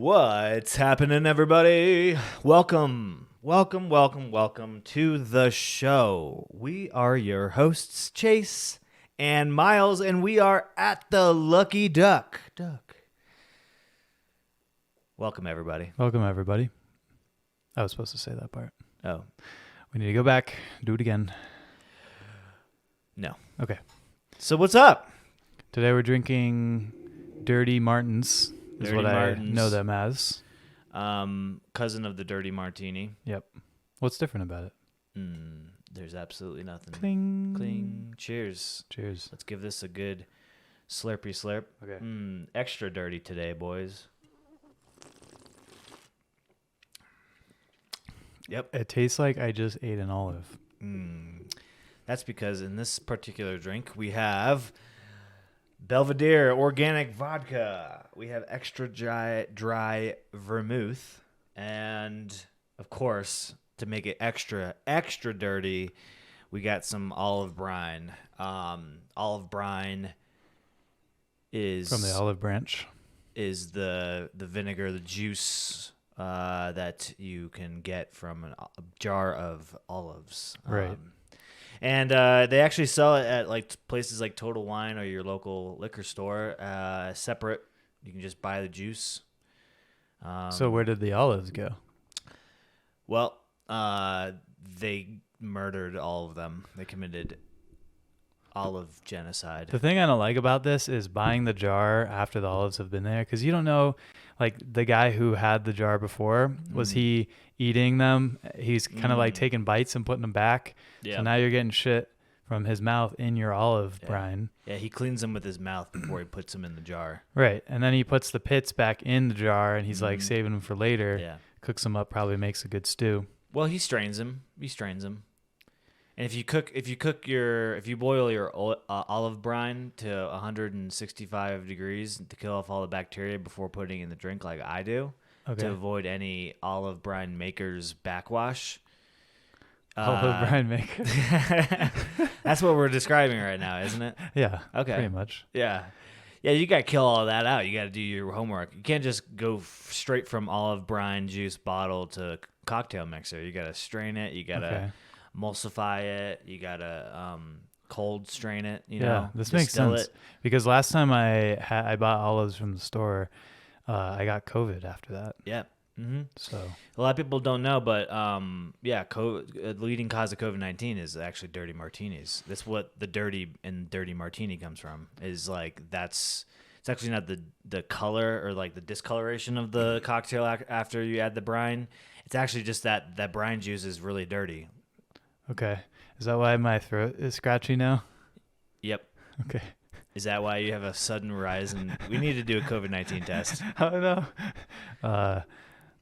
What's happening, everybody? Welcome to the show. We are your hosts, Chase and Myles, and we are at the Lucky Duck. Welcome, everybody. Welcome, everybody. I was supposed to say that part. Oh, We need to go back, do it again. no. Okay. So what's up? Today we're drinking Dirty Martins, is Dirty what Martins. I know them as. Cousin of the Dirty Martini. Yep. What's different about it? There's absolutely nothing. Cling. Cling. Cheers. Cheers. Let's give this a good slurpy slurp. Okay. Extra dirty today, boys. Yep. It tastes like I just ate an olive. That's because in this particular drink, we have Belvedere organic vodka. We have extra dry vermouth. And, of course, to make it extra dirty, we got some olive brine. Olive brine is... From the olive branch. Is the vinegar, the juice that you can get from a jar of olives. Right. And they actually sell it at like places like Total Wine or your local liquor store separate. You can just buy the juice. So where did the olives go? Well, they murdered all of them. They committed olive genocide. The thing I don't like about this is buying the jar after the olives have been there, because you don't know, like the guy who had the jar before, was he eating them? He's kind of like taking bites and putting them back. Yeah. So now you're getting shit from his mouth in your olive brine. Yeah, he cleans them with his mouth before he puts them in the jar. Right. And then he puts the pits back in the jar and he's like saving them for later. Yeah. Cooks them up, probably makes a good stew. Well, he strains them. And if you boil your olive brine to 165 degrees to kill off all the bacteria before putting in the drink, like I do, to avoid any olive brine maker's backwash. Olive brine maker. That's what we're describing right now, isn't it? Yeah. Okay. Pretty much. Yeah. Yeah, you got to kill all that out. You got to do your homework. You can't just go straight from olive brine juice bottle to cocktail mixer. You got to strain it. You got to emulsify it. You got to cold strain it. You know, this makes sense. Because last time I bought olives from the store, I got COVID after that. Yeah. Mm-hmm. So a lot of people don't know, but the leading cause of COVID-19 is actually dirty martinis. That's what the dirty martini comes from. Is like it's actually not the color or like the discoloration of the cocktail after you add the brine. It's actually just that brine juice is really dirty. Okay, is that why my throat is scratchy now? Yep. Okay. Is that why you have a sudden rise? And we need to do a COVID-19 test. I don't know.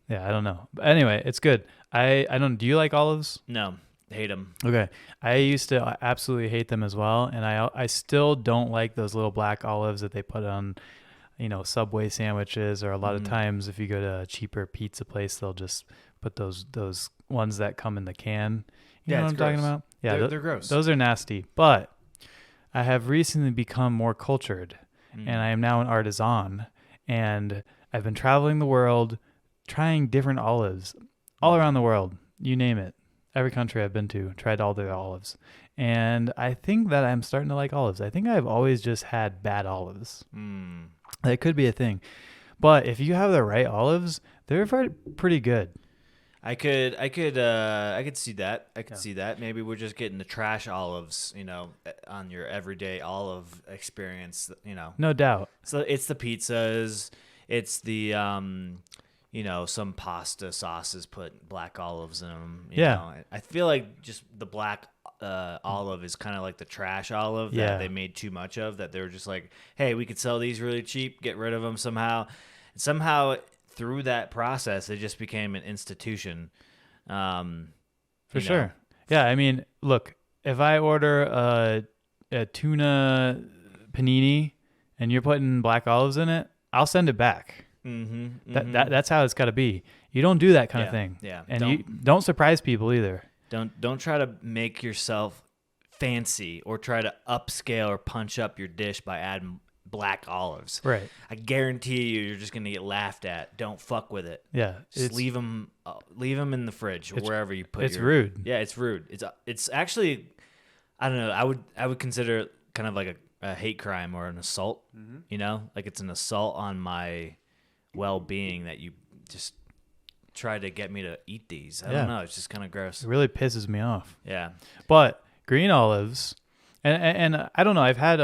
Yeah, I don't know. But anyway, it's good. I don't. Do you like olives? No, hate them. Okay, I used to absolutely hate them as well, and I still don't like those little black olives that they put on, Subway sandwiches, or a lot of times if you go to a cheaper pizza place, they'll just put those ones that come in the can. You know what I'm talking about? Yeah, they're gross. Those are nasty. But I have recently become more cultured, and I am now an artisan, and I've been traveling the world, trying different olives all around the world. You name it. Every country I've been to, tried all their olives. And I think that I'm starting to like olives. I think I've always just had bad olives. That could be a thing. But if you have the right olives, they're pretty good. I could see that. I could see that. Maybe we're just getting the trash olives, on your everyday olive experience, No doubt. So it's the pizzas, it's the some pasta sauces put black olives in them. You know. I feel like just the black olive is kind of like the trash olive that they made too much of, that they were just like, hey, we could sell these really cheap, get rid of them somehow. And somehow through that process, it just became an institution. For sure. Yeah, I mean, look, if I order a tuna panini and you're putting black olives in it, I'll send it back. That's how it's got to be. You don't do that kind of thing. Yeah. And you don't surprise people either. Don't try to make yourself fancy or try to upscale or punch up your dish by black olives. Right. I guarantee you're just gonna get laughed at. Don't fuck with it. Yeah. Just leave them in the fridge or wherever you put. It's rude. Yeah, it's rude. It's actually, I don't know. I would consider it kind of like a hate crime or an assault. Mm-hmm. You know, like it's an assault on my well-being that you just try to get me to eat these. I don't know. It's just kind of gross. It really pisses me off. Yeah. But green olives, and I don't know. I've had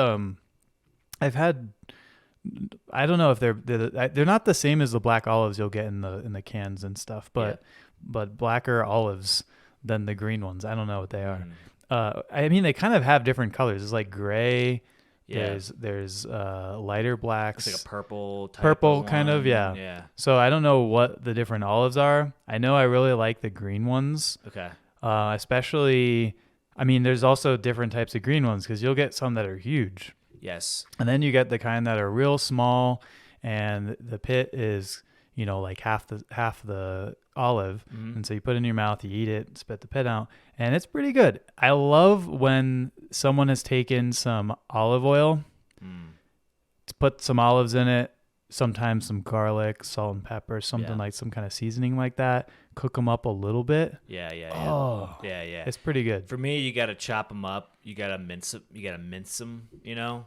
I don't know if they're not the same as the black olives you'll get in the cans and stuff, but blacker olives than the green ones. I don't know what they are. I mean, they kind of have different colors. It's like gray. Yeah. There's lighter blacks. It's like a purple type purple kind of, yeah. Yeah. So I don't know what the different olives are. I know I really like the green ones. Okay. Especially, I mean, there's also different types of green ones because you'll get some that are huge. Yes. And then you get the kind that are real small, and the pit is, you know, like half the olive. Mm-hmm. And so you put it in your mouth, you eat it, spit the pit out, and it's pretty good. I love when someone has taken some olive oil, to put some olives in it, sometimes some garlic, salt and pepper, something like some kind of seasoning like that. Cook them up a little bit. Yeah. Oh, yeah. It's pretty good. For me, you got to chop them up. You got to mince them, you know,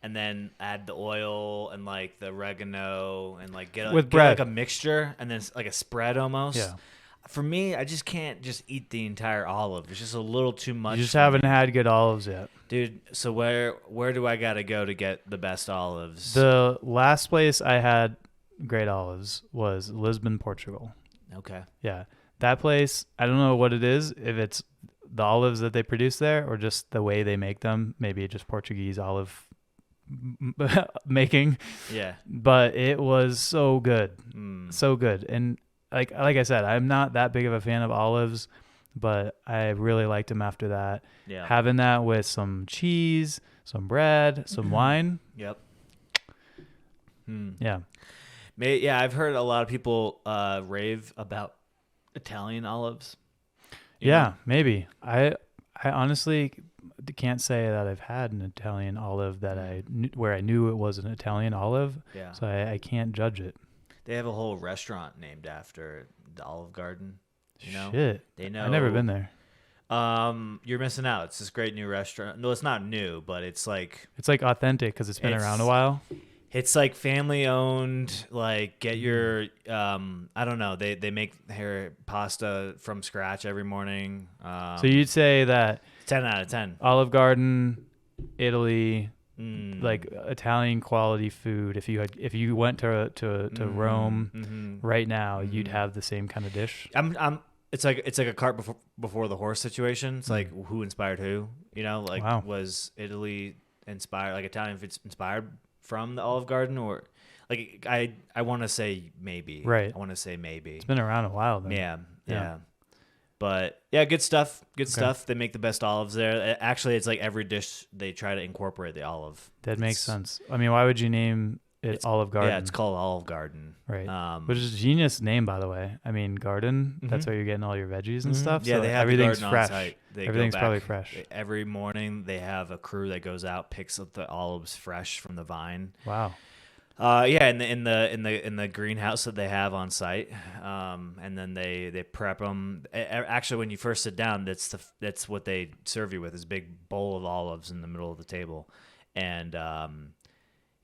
and then add the oil and like the oregano and like get like a mixture and then like a spread almost. Yeah. For me, I just can't just eat the entire olive. It's just a little too much. You just haven't had good olives yet. Dude, so where do I got to go to get the best olives? The last place I had great olives was Lisbon, Portugal. Okay. Yeah. That place, I don't know what it is, if it's the olives that they produce there or just the way they make them, maybe just Portuguese olive making. Yeah. But it was so good. So good. And like I said, I'm not that big of a fan of olives, but I really liked them after that. Yeah. Having that with some cheese, some bread, some wine. Yep. Yeah. Yeah, I've heard a lot of people rave about Italian olives. Yeah, maybe. I honestly can't say that I've had an Italian olive that where I knew it was an Italian olive. Yeah. So I can't judge it. They have a whole restaurant named after the Olive Garden. You know? Shit. They know. I've never been there. You're missing out. It's this great new restaurant. No, it's not new, but it's like authentic because it's been around a while. It's like family owned. Like get your I don't know. They make their pasta from scratch every morning. So you'd say that 10 out of 10. Olive Garden, Italy, like Italian quality food. If you went to Rome right now, you'd have the same kind of dish. It's like a cart before the horse situation. It's like who inspired who? You know, like was Italy inspired, like Italian inspired from the Olive Garden, or like I want to say maybe. Right. I want to say maybe. It's been around a while then. Yeah. But yeah, good stuff. Good stuff. They make the best olives there. Actually, it's like every dish they try to incorporate the olive. That makes sense. I mean, why would you name it Olive Garden? Yeah, it's called Olive Garden. Right. Which is a genius name, by the way. I mean, garden, that's where you're getting all your veggies and stuff. Yeah, so they have everything's the fresh. On site. Everything's probably fresh. Every morning they have a crew that goes out, picks up the olives fresh from the vine. Wow. Yeah, in the greenhouse that they have on site, and then they prep them. Actually, when you first sit down, that's what they serve you with, is a big bowl of olives in the middle of the table, and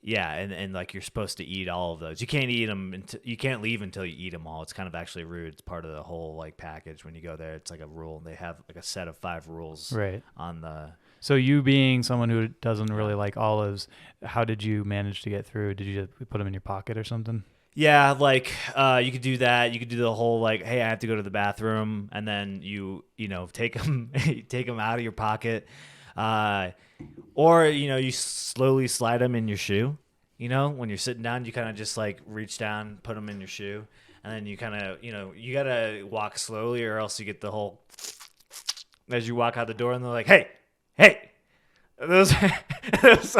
yeah, and like you're supposed to eat all of those. You can't eat them. You can't leave until you eat them all. It's kind of actually rude. It's part of the whole like package when you go there. It's like a rule. They have like a set of 5 rules. Right. On the. So you being someone who doesn't really like olives, how did you manage to get through? Did you just put them in your pocket or something? Yeah, like you could do that. You could do the whole like, hey, I have to go to the bathroom, and then you take them out of your pocket, or you slowly slide them in your shoe. When you're sitting down, you kind of just like reach down, put them in your shoe, and then you kind of you gotta walk slowly, or else you get the whole as you walk out the door, and they're like, hey. Those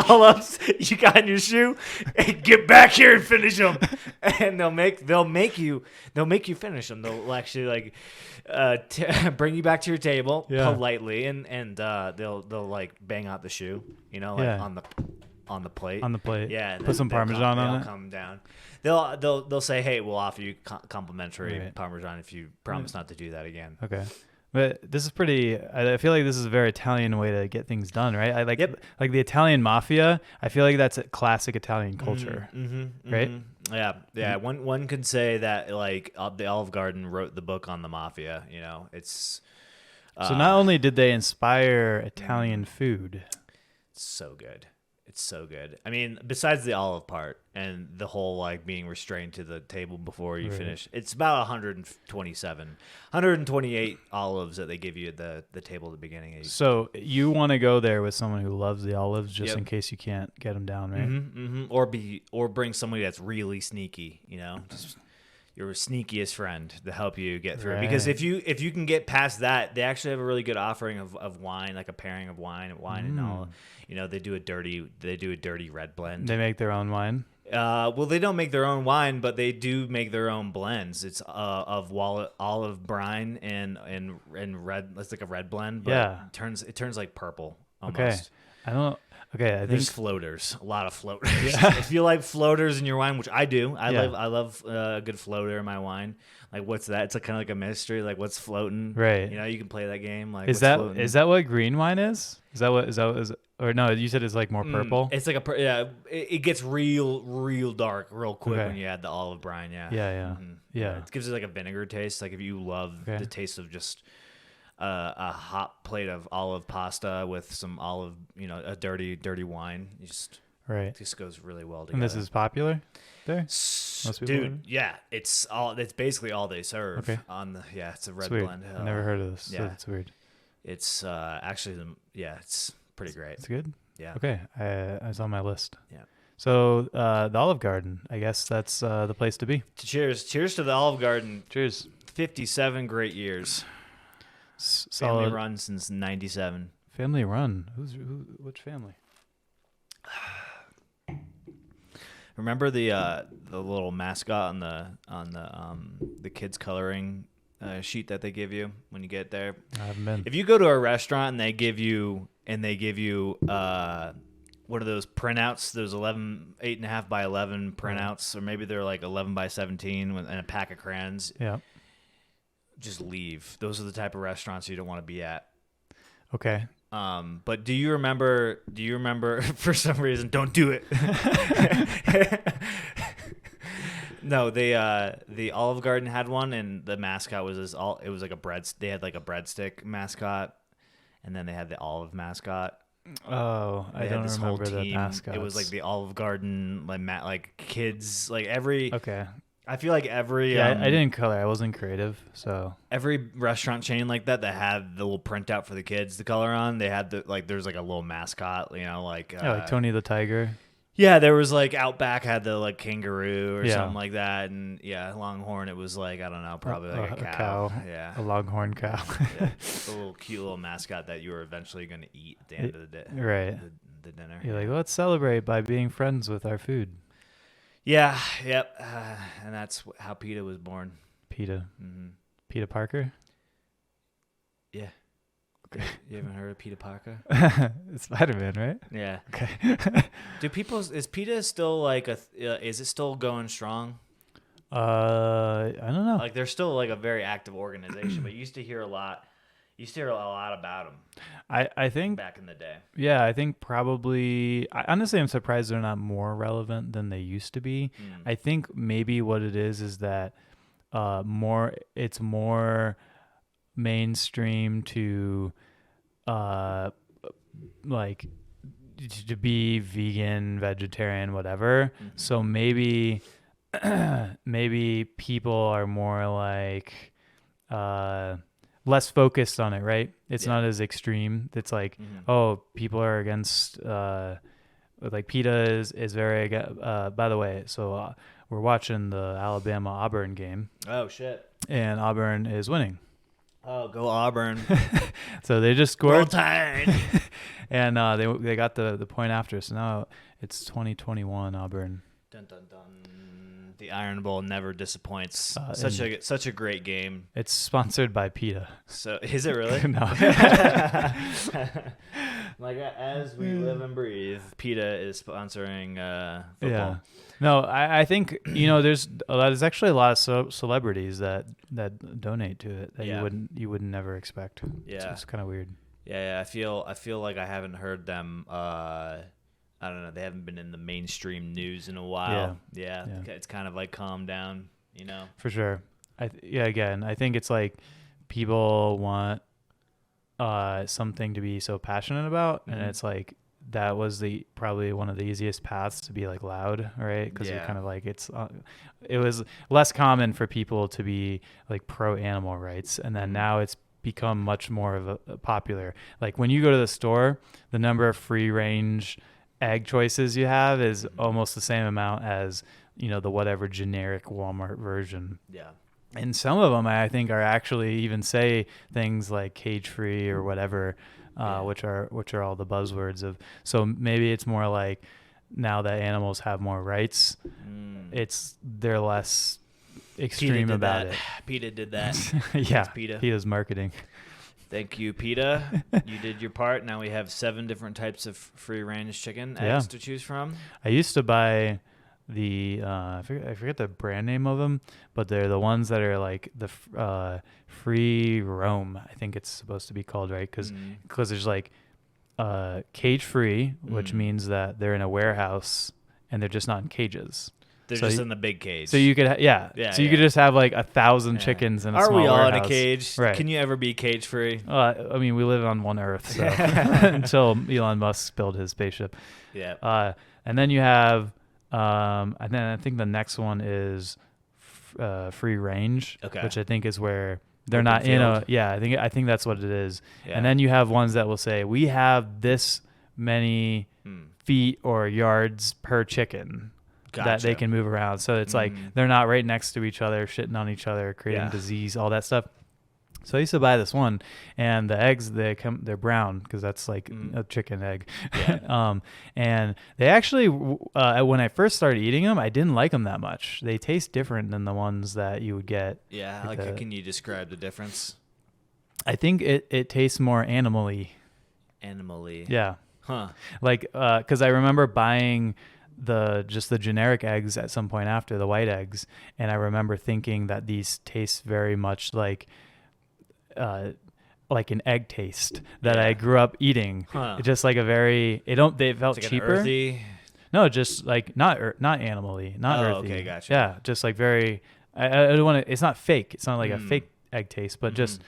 olives you got in your shoe, hey, get back here and finish them. And they'll make you finish them. They'll actually like bring you back to your table politely, and they'll like bang out the shoe, on the on the plate. On the plate. Yeah, and Put some Parmesan on it. They'll come down. They'll say, hey, we'll offer you complimentary Right. Parmesan if you promise not to do that again. Okay. But this is pretty. I feel like this is a very Italian way to get things done, right? I like like the Italian mafia. I feel like that's a classic Italian culture, right? Yeah. One could say that like the Olive Garden wrote the book on the mafia. It's So not only did they inspire Italian food, so good. It's so good. I mean, besides the olive part and the whole like being restrained to the table before you finish, it's about 128 olives that they give you at the table at the beginning. So you want to go there with someone who loves the olives, just in case you can't get them down, right? Or bring somebody that's really sneaky. Just your sneakiest friend to help you get through. Right. Because if you can get past that, they actually have a really good offering of wine, like a pairing of wine and all. They do a dirty red blend. They make their own wine. Well, they don't make their own wine, but they do make their own blends. It's of olive brine and red. It's like a red blend. But it turns like purple almost. Okay. I There's think floaters, a lot of floaters. Yeah. If you like floaters in your wine, which I do, I love a good floater in my wine. Like, what's that? It's kind of like a mystery. Like, what's floating? Right. You can play that game. Like, is that what green wine is? Is that what or no? You said it's like more purple. It's like it gets real dark real quick when you add the olive brine. Yeah. Yeah. It gives it like a vinegar taste. Like if you love the taste of just a hot plate of olive pasta with some olive, a dirty wine. It just goes really well together. And this is popular there? Dude, yeah, it's basically all they serve on the it's a red blend. I never heard of this. Yeah, so that's weird. It's actually it's pretty great. It's good. Yeah. Okay, it's on my list. Yeah. So the Olive Garden, I guess that's the place to be. Cheers to the Olive Garden. Cheers. 57 great years. Family run since '97. Family run. Which family? Remember the little mascot on the kids coloring sheet that they give you when you get there? I haven't been. If you go to a restaurant and they give you what are those printouts? Those 8.5 by 11 printouts, or maybe they're like 11 by 17 and a pack of crayons. Yeah. Just leave. Those are the type of restaurants you don't want to be at. Okay. But do you remember? For some reason, don't do it. No, the Olive Garden had one, and the mascot was it was like they had like a breadstick mascot, and then they had the olive mascot. Oh, I don't remember the mascot. It was like the Olive Garden, like kids, like every. Okay. I feel like every. Yeah, I didn't color. I wasn't creative, so. Every restaurant chain like that had the little printout for the kids to color on. They had there's like a little mascot, like. Like Tony the Tiger. Yeah, there was like Outback had the like kangaroo or something like that, and Longhorn it was like I don't know, probably like a cow. Yeah, a Longhorn cow. It's a little cute little mascot that you were eventually going to eat at the end of the day. Right. The dinner. You're like, let's celebrate by being friends with our food. Yeah. Yep. And that's how PETA was born. PETA. Mm-hmm. PETA Parker. Yeah. Okay. You haven't heard of PETA Parker? It's Spider-Man, right? Yeah. Okay. Is PETA still like is it still going strong? I don't know. Like they're still like a very active organization, but you used to hear a lot about them. I think back in the day. Yeah, I think probably. Honestly, I'm surprised they're not more relevant than they used to be. I think maybe what it is that it's more mainstream to like to be vegan, vegetarian, whatever. So maybe people are more like less focused on it, right? It's not as extreme. It's like, people are against like PETA is very by the way, so we're watching the Alabama Auburn game. Oh shit. And Auburn is winning. Oh, go Auburn. So they just scored. Roll Tide. And they got the point after. So now it's 2021 Auburn. Dun, dun, dun. The Iron Bowl never disappoints. Such a great game. It's sponsored by PETA. So is it really? No. Like as we live and breathe, PETA is sponsoring football. Yeah. No, I think there's actually a lot of celebrities that donate to it that you wouldn't never expect. Yeah, it's kind of weird. Yeah, I feel like I haven't heard them. I don't know. They haven't been in the mainstream news in a while. Yeah. It's kind of like calmed down, For sure. Again, I think it's like people want something to be so passionate about, and it's like that was probably one of the easiest paths to be like loud, right? Because you're kind of like it was less common for people to be like pro animal rights, and then now it's become much more of a popular. Like when you go to the store, the number of free range egg choices you have is almost the same amount as the whatever generic Walmart version. Yeah. And some of them I think are actually even say things like cage free or whatever, which are all the buzzwords of. So maybe it's more like now that animals have more rights, they're less extreme about it. PETA did that. Yeah, PETA. PETA's marketing. Thank you, PETA. You did your part. Now we have 7 different types of free-range chicken eggs to choose from. I used to buy the I forget the brand name of them, but they're the ones that are like the free roam. I think it's supposed to be called, right? Because there's like cage free, which means that they're in a warehouse and they're just not in cages. They're just in the big cage. So you could, you could just have like 1,000 chickens in a small warehouse. Are we all in a cage? Right. Can you ever be cage free? I mean, we live on one Earth, so until Elon Musk built his spaceship. Yeah. And then you have, and then I think the next one is free range, which I think is where they're Open not field. in a. I think that's what it is. Yeah. And then you have ones that will say we have this many feet or yards per chicken. Gotcha. That they can move around. So it's like they're not right next to each other, shitting on each other, creating disease, all that stuff. So I used to buy this one, and the eggs they're brown because that's like a chicken egg. Yeah. And they actually when I first started eating them, I didn't like them that much. They taste different than the ones that you would get. Yeah, can you describe the difference? I think it tastes more animal-y. Animal-y. Yeah. Huh. Like because I remember buying the generic eggs at some point after the white eggs, and I remember thinking that these taste very much like an egg taste that I grew up eating. Just like they felt like cheaper. Earthy? No, just like not animal-y, not earthy. Okay, gotcha. Yeah, just like very. I don't want to. It's not fake. It's not like a fake egg taste, but just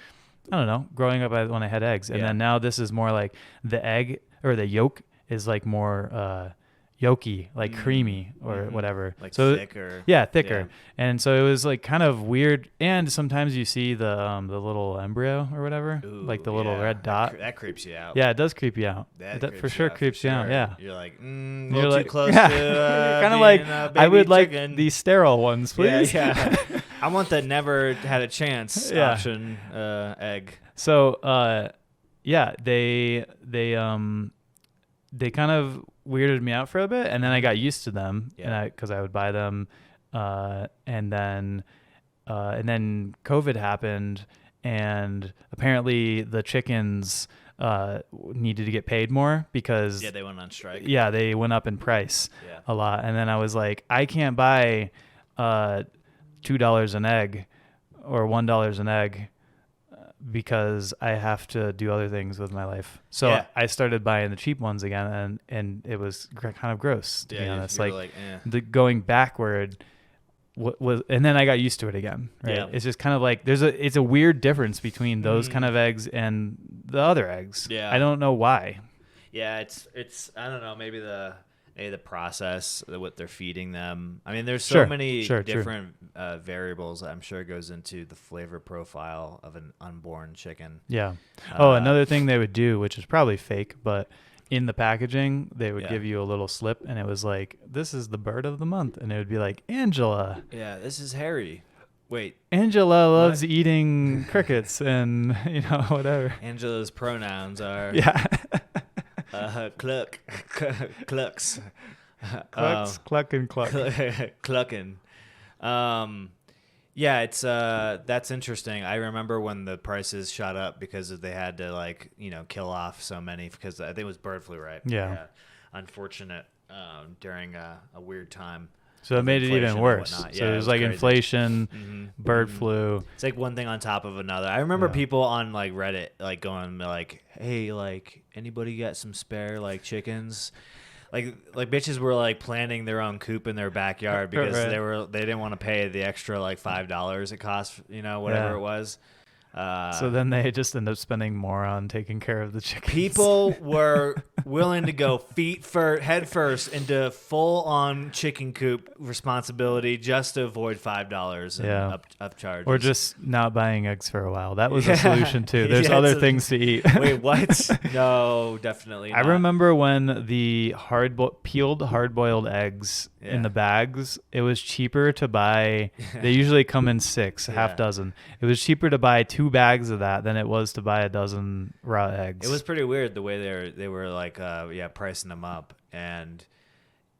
I don't know. Growing up, when I had eggs, and then now this is more like the egg or the yolk is like more yolky, like creamy or whatever. Like so thicker. Yeah, thicker. Yeah. And so it was like kind of weird. And sometimes you see the little embryo or whatever, like the little red dot. That creeps you out. Yeah, it does creep you out. That for sure creeps you out. Yeah. You're like, you're too close to kind of like I would like these sterile ones, please. Yeah. I want the never had a chance option egg. So they kind of weirded me out for a bit, and then I got used to them, and because I would buy them, and then COVID happened, and apparently the chickens needed to get paid more because they went on strike. Yeah, they went up in price a lot, and then I was like, I can't buy $2 an egg or $1 an egg because I have to do other things with my life. So I started buying the cheap ones again, and it was kind of gross, to be honest. Like the going backward was, and then I got used to it again. Right? Yeah. It's just kind of like it's a weird difference between those kind of eggs and the other eggs. Yeah, I don't know why. Yeah, it's I don't know, maybe the process, what they're feeding them. I mean, there's so many different variables that I'm sure goes into the flavor profile of an unborn chicken. Yeah. Another thing they would do, which is probably fake, but in the packaging, they would give you a little slip, and it was like, this is the bird of the month. And it would be like, Angela. Yeah, this is Harry. Wait. Angela loves eating crickets and, whatever. Angela's pronouns are... Yeah. Clucks. Cluck and cluck. Clucking. Yeah, it's that's interesting. I remember when the prices shot up because they had to like kill off so many because I think it was bird flu, right? Yeah. Unfortunate during a weird time. So it made it even worse. So it was like crazy. inflation, bird flu. It's like one thing on top of another. I remember people on like Reddit like going like, "Hey, like anybody got some spare like chickens?" Like bitches were like planning their own coop in their backyard because they didn't want to pay the extra like $5 it cost, whatever it was. So then they just end up spending more on taking care of the chickens. People were willing to go head first into full-on chicken coop responsibility just to avoid $5 in upcharges. Or just not buying eggs for a while. That was a solution too. There's other things to eat. Wait, what? No, definitely not. I remember when the peeled hard-boiled eggs in the bags, it was cheaper to buy. They usually come in half dozen. It was cheaper to buy 2 bags of that than it was to buy a dozen raw eggs. It was pretty weird the way they were like pricing them up. And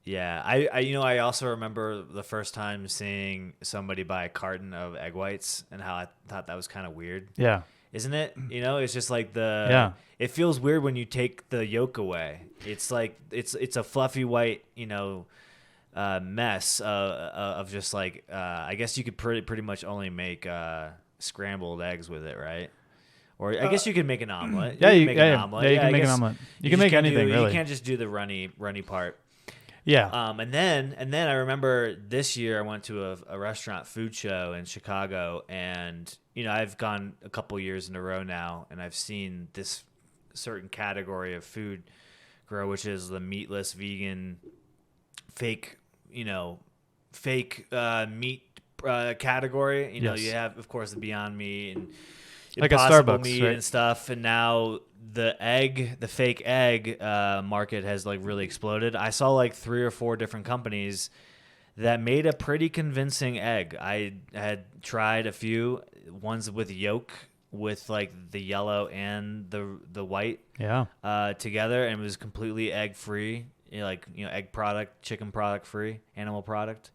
I also remember the first time seeing somebody buy a carton of egg whites and how I thought that was kind of weird. Yeah. Isn't it? It's just like it feels weird when you take the yolk away. It's like it's a fluffy white, mess of just like I guess you could pretty much only make scrambled eggs with it, right? Or I guess you could make an omelet. You can make an omelet. You can make anything really. You can't just do the runny part. Yeah. And then I remember this year I went to a restaurant food show in Chicago, and I've gone a couple years in a row now, and I've seen this certain category of food grow, which is the meatless vegan fake meat category. You have, of course, the Beyond Meat and like a Impossible Starbucks meat right? and stuff. And now the fake egg market has like really exploded. I saw like 3 or 4 different companies that made a pretty convincing egg. I had tried a few ones with yolk, with like the yellow and the white together, and it was completely egg free. Egg product, chicken product free, animal product.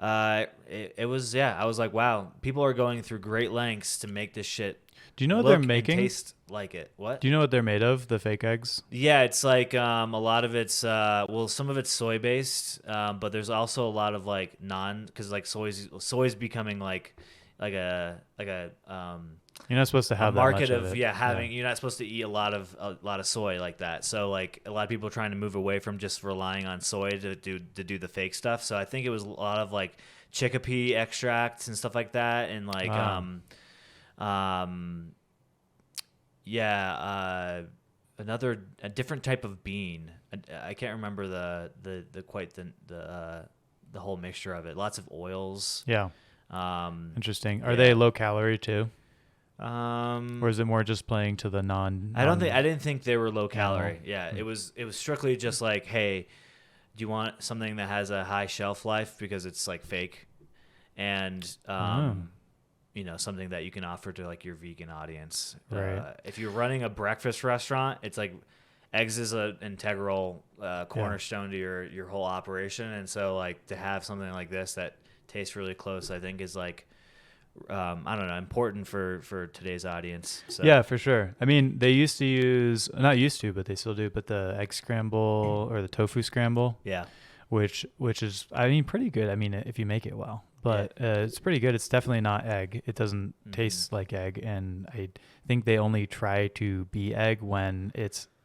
It was I was like, wow, people are going through great lengths to make this shit. Do you know what they're making? Taste like it. What? Do you know what they're made of? The fake eggs? Yeah, it's like a lot of it's some of it's soy based, but there's also a lot of like because like soy's becoming like a you're not supposed to have that market much of it. You're not supposed to eat a lot of soy like that. So like a lot of people are trying to move away from just relying on soy to do the fake stuff. So I think it was a lot of like chickpea extracts and stuff like that, and like a different type of bean. I can't remember the whole mixture of it. Lots of oils. Yeah. Interesting. Are they low calorie too? Or is it more just playing to the I didn't think they were low calorie. Yeah, it was strictly just like, hey, do you want something that has a high shelf life because it's like fake, and something that you can offer to like your vegan audience. Right. If you're running a breakfast restaurant, it's like eggs is an integral cornerstone to your whole operation, and so like to have something like this that tastes really close, I think is like important for today's audience. So. Yeah, for sure. I mean, they used to use, not used to, but they still do, but the egg scramble or the tofu scramble. Yeah. Which is, I mean, pretty good. I mean, if you make it well, but it's pretty good. It's definitely not egg. It doesn't taste like egg. And I think they only try to be egg when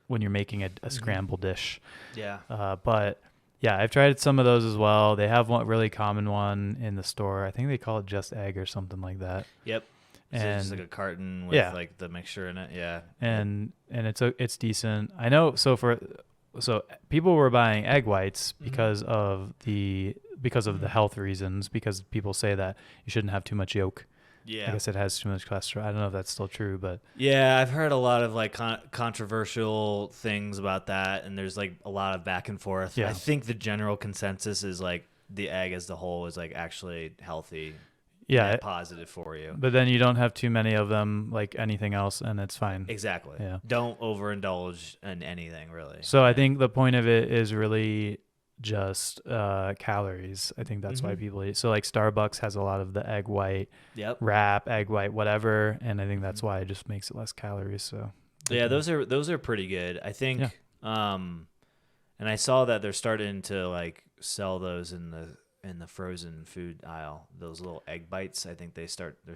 you're making a scramble dish. Yeah. But yeah, I've tried some of those as well. They have one really common one in the store. I think they call it just egg or something like that. Yep. And so it's just like a carton with like the mixture in it. Yeah. And it's decent. I know. So people were buying egg whites because of the health reasons, because people say that you shouldn't have too much yolk. Yeah. I guess it has too much cholesterol. I don't know if that's still true, but yeah, I've heard a lot of like controversial things about that, and there's like a lot of back and forth. Yeah. I think the general consensus is like the egg as the whole is like actually healthy. Yeah, positive for you. But then you don't have too many of them like anything else, and it's fine. Exactly. Yeah. Don't overindulge in anything really. So I think the point of it is really just calories. I think that's why Mhm. people eat. So like Starbucks has a lot of the egg white Yep. wrap, egg white, whatever, and I think that's Mhm. why it just makes it less calories. So they Yeah, can, those are pretty good. I yeah, think and I saw that they're starting to like sell those in the frozen food aisle. Those little egg bites. I think they're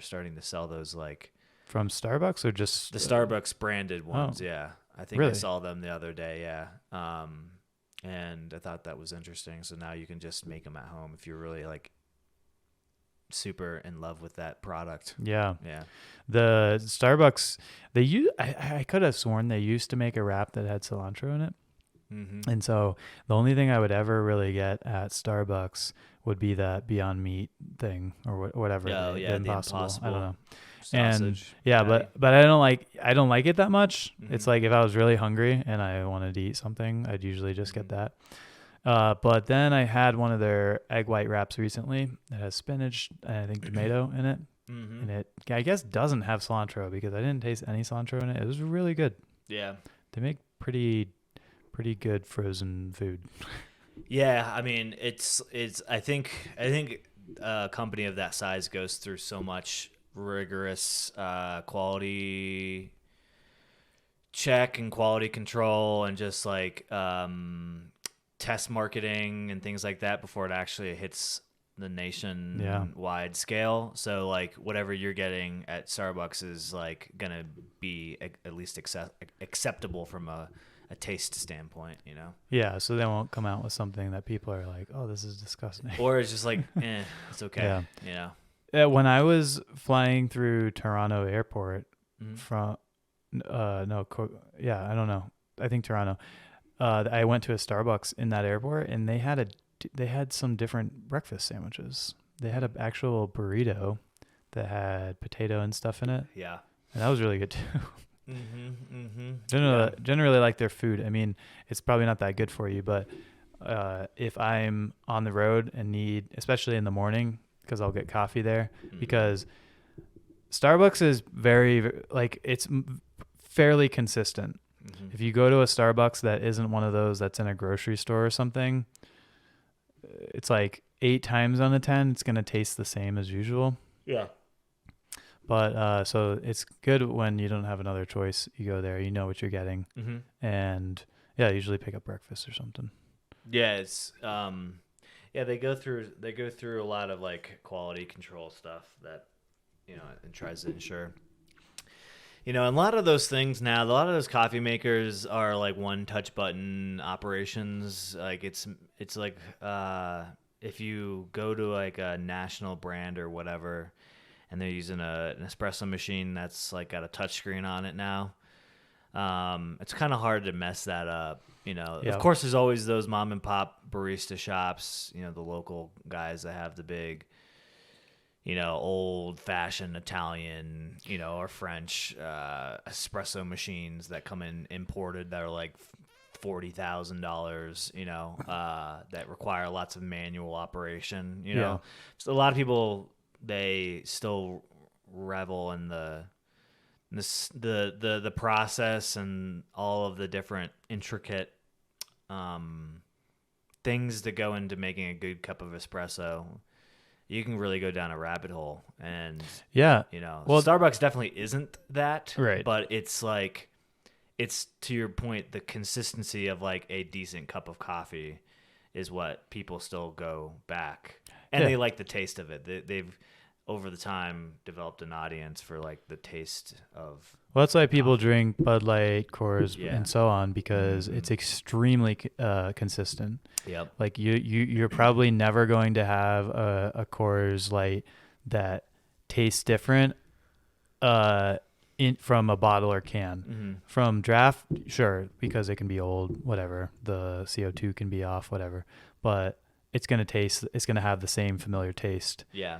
starting to sell those like from Starbucks or just the Starbucks branded oh, ones. Yeah. I think I really? saw them the other day, yeah. And I thought that was interesting. So now you can just make them at home if you're really like super in love with that product. Yeah. Yeah. The Starbucks, I could have sworn they used to make a wrap that had cilantro in it. Mhm. And so the only thing I would ever really get at Starbucks would be that Beyond Meat thing or whatever, Oh, the yeah, the Impossible. I don't Impossible know. And sausage yeah, patty. but I don't like it that much. It's Mhm. like if I was really hungry and I wanted to eat something, I'd usually just get Mhm. that. But then I had one of their egg white wraps recently that has spinach and I think tomato in it. And Mhm. it, I guess, doesn't have cilantro because I didn't taste any cilantro in it. It was really good. Yeah. They make pretty good frozen food. Yeah, I mean, it's I think a company of that size goes through so much rigorous quality check and quality control and just like test marketing and things like that before it actually hits the Yeah. nationwide scale. So like whatever you're getting at Starbucks is like gonna be at least acceptable from a taste standpoint, you know. Yeah, so they won't come out with something that people are like, "Oh, this is disgusting." Or it's just like, it's okay, Yeah. you know. When I was flying through Toronto airport Mhm. from no, yeah, I don't know. I think Toronto. I went to a Starbucks in that airport and they had some different breakfast sandwiches. They had an actual burrito that had potato and stuff in it, Yeah. and that was really good too. Mm-hmm. Mm-hmm. Generally like their food. I mean, it's probably not that good for you, but if I'm on the road and need, especially in the morning, because I'll get coffee there, Mm-hmm. because Starbucks is very like it's fairly consistent. Mm-hmm. If you go to a Starbucks that isn't one of those that's in a grocery store or something, it's like 8 times out of 10, it's gonna taste the same as usual. Yeah. But so it's good when you don't have another choice. You go there, you know what you're getting, Mm-hmm. and yeah, usually pick up breakfast or something. Yeah, it's yeah, they go through a lot of like quality control stuff that, you know, and tries to ensure. You know, and a lot of those things now, a lot of those coffee makers are like one touch button operations. Like it's like if you go to like a national brand or whatever and they're using an espresso machine that's like got a touch screen on it now. It's kind of hard to mess that up. You know, Yeah. of course, there's always those mom and pop barista shops. You know, the local guys that have the big, you know, old fashioned Italian, you know, or French espresso machines that come in imported that are like $40,000. You know, that require lots of manual operation. You know, so a lot of people they still revel in the process and all of the different intricate things that go into making a good cup of espresso. You can really go down a rabbit hole, and Yeah. you know, Well, Starbucks definitely isn't that, right. but it's like it's to your point, the consistency of like a decent cup of coffee is what people still go back, and Yeah. they like the taste of it. They've over the time developed an audience for like the taste of. Well, that's why people coffee. drink Bud Light, Coors, Yeah. and so on because Mhm. it's extremely consistent. Yep. Like you're probably never going to have a Coors Light that tastes different from a bottle or can. Mm-hmm. From draft, sure, because it can be old, whatever. The CO2 can be off, whatever. But it's going to have the same familiar taste. Yeah.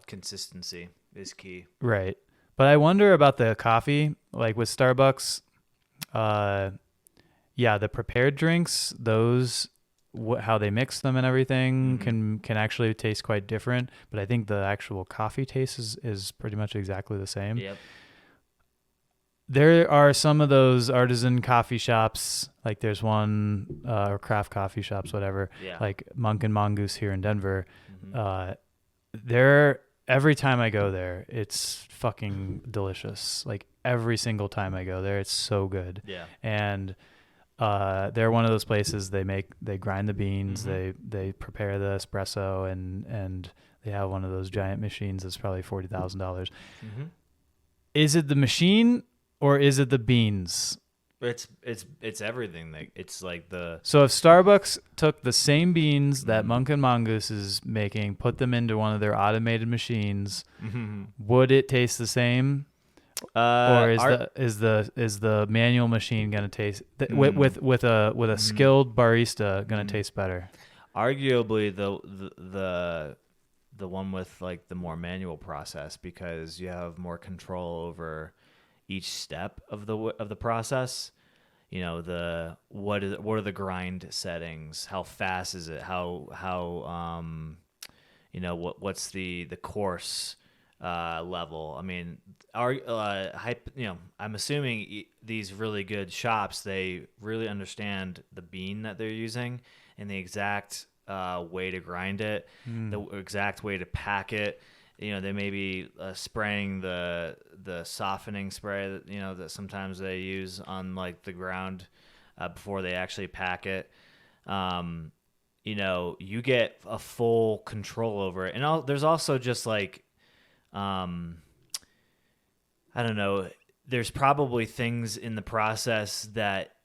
Consistency is key. Right. But I wonder about the coffee, like with Starbucks. Yeah, the prepared drinks, those how they mix them and everything can actually taste quite different. But I think the actual coffee taste is pretty much exactly the same. Yep. There are some of those artisan coffee shops, like there's one or craft coffee shops, whatever, Yeah. like Monk and Mongoose here in Denver. Mm-hmm. There, every time I go there, it's fucking delicious. Like every single time I go there, it's so good. Yeah. And they're one of those places they grind the beans, they prepare the espresso, and they have one of those giant machines that's probably $40,000. Mm-hmm. Is it the machine or is it the beans? It's everything. It's like the So if Starbucks took the same beans that Mhm. Monk and Mongoose is making, put them into one of their automated machines, Mm-hmm. would it taste the same? Or is the manual machine gonna taste with a skilled barista gonna taste better? arguably the one with like the more manual process, because you have more control over each step of the process. You know, what are the grind settings? How fast is it? How you know, what's the course level? I mean, you know, I'm assuming these really good shops, they really understand the bean that they're using and the exact way to grind it, the exact way to pack it. You know, they may be spraying the softening spray that, you know, that sometimes they use on like the ground before they actually pack it. You know, you get a full control over it, and there's also just like, I don't know. There's probably things in the process that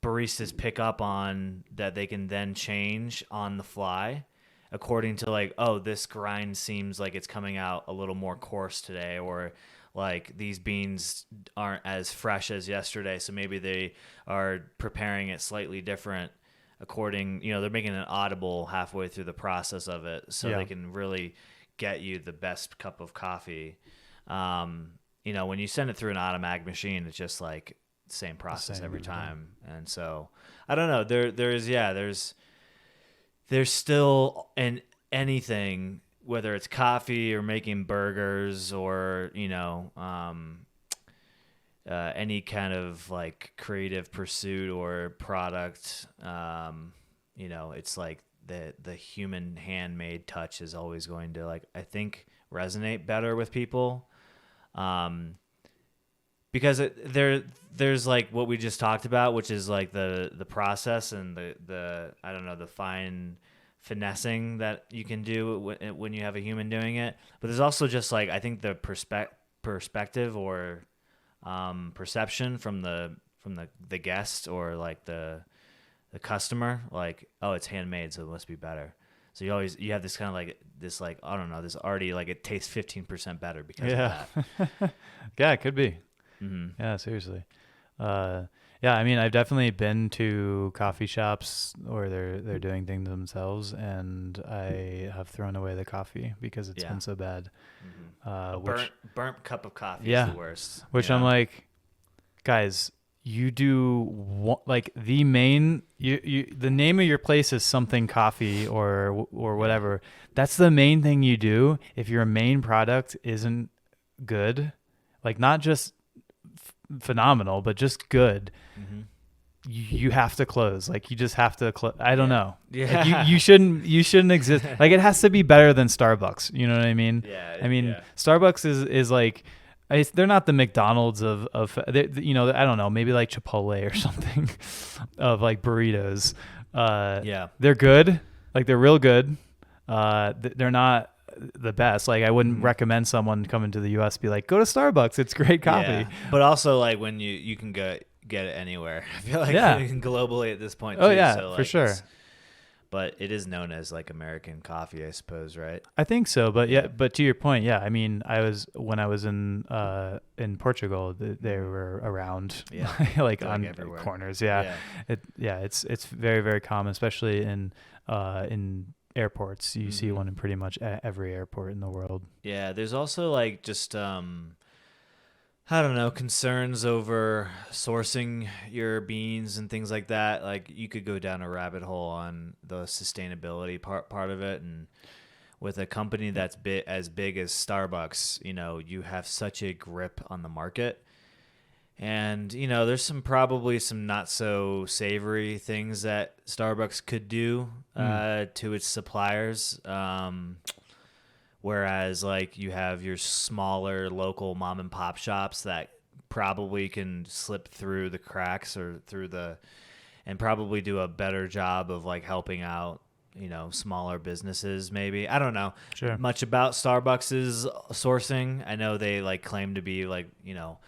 baristas pick up on that they can then change on the fly according to like, oh, this grind seems like it's coming out a little more coarse today, or like these beans aren't as fresh as yesterday, so maybe they are preparing it slightly different according, you know, they're making an audible halfway through the process of it, so Yeah. they can really get you the best cup of coffee. You know, when you send it through an automatic machine, it's just like same process every time. And so I don't know. There's still in anything, whether it's coffee or making burgers or, you know, any kind of like creative pursuit or product, you know, it's like the human handmade touch is always going to, like, I think, resonate better with people. Because there's like what we just talked about, which is like the process and the I don't know, the fine finessing that you can do when you have a human doing it. But there's also just like, I think the perspective or perception from the guest or like the customer, like, oh, it's handmade, so it must be better. So you have this kind of like this, like, I don't know, this already, like, it tastes 15% better because of that. Yeah, it could be. Mm-hmm. Yeah, seriously. Yeah, I mean, I've definitely been to coffee shops where they're doing things themselves, and I have thrown away the coffee because it's been so bad. Mm-hmm. A burnt cup of coffee is the worst. Which I'm like, guys, you do like the main the name of your place is something coffee or whatever. That's the main thing you do. If your main product isn't good, like not just phenomenal, but just good, you have to close. Like, you just have to close. I don't know. Yeah. Like, you shouldn't exist. Like, it has to be better than Starbucks. You know what I mean? Yeah. I mean, Starbucks is like, they're not the McDonald's of you know, I don't know, maybe like Chipotle or something of like burritos. They're good. Like, they're real good. They're not the best. Like, I wouldn't recommend someone coming to the US be like, go to Starbucks, it's great coffee. Yeah. But also, like, when you can get it anywhere. I feel like you can globally at this point too. Oh yeah, so, like, for sure. But it is known as like American coffee, I suppose, right? I think so, but but to your point, yeah. I mean, when I was in Portugal, they were around, like on everywhere. corners. Yeah, it's very, very common, especially in airports. You see one in pretty much every airport in the world. Yeah, there's also like just I don't know, concerns over sourcing your beans and things like that. Like, you could go down a rabbit hole on the sustainability part of it. And with a company that's as big as Starbucks, you know, you have such a grip on the market. And, you know, there's probably some not so savory things that Starbucks could do to its suppliers. Whereas, like, you have your smaller local mom and pop shops that probably can slip through the cracks and probably do a better job of, like, helping out, you know, smaller businesses maybe. I don't know much about Starbucks's sourcing. I know they, like, claim to be, like, you know,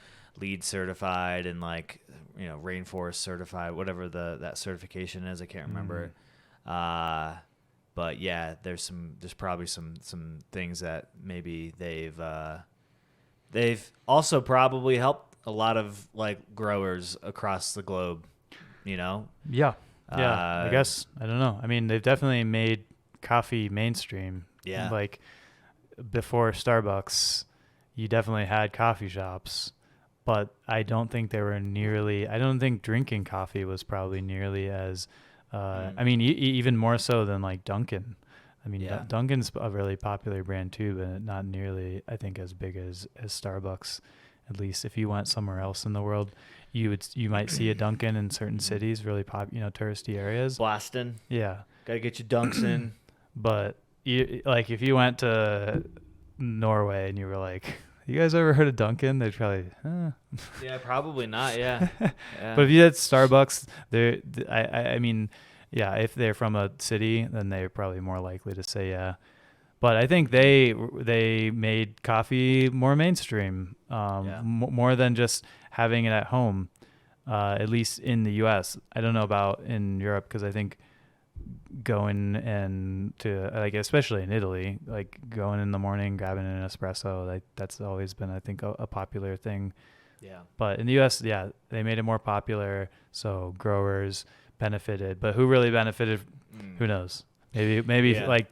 LEED certified and, like, you know, rainforest certified, whatever that certification is. I can't remember it. But yeah, there's probably some things that maybe they've also probably helped a lot of, like, growers across the globe, you know? Yeah. I guess, I don't know. I mean, they've definitely made coffee mainstream. Yeah. Like, before Starbucks, you definitely had coffee shops, but I don't think I don't think drinking coffee was probably nearly as, I mean, even more so than, like, Dunkin'. I mean, Dunkin's a really popular brand too, but not nearly, I think, as big as Starbucks. At least if you went somewhere else in the world, you might see a Dunkin' in certain cities, really touristy areas. Boston. Yeah. Gotta get your dunks in. But like, if you went to Norway and you were like, you guys ever heard of Dunkin'? They'd probably, Yeah, probably not. Yeah. But if you had Starbucks, I mean, yeah, if they're from a city, then they're probably more likely to say yeah. But I think they made coffee more mainstream, more than just having it at home, at least in the U.S. I don't know about in Europe, because I think going to, like, especially in Italy, like, going in the morning, grabbing an espresso, like, that's always been, I think, a popular thing. Yeah. But in the U.S., yeah, they made it more popular, so growers benefited. But who really benefited? Who knows? Maybe like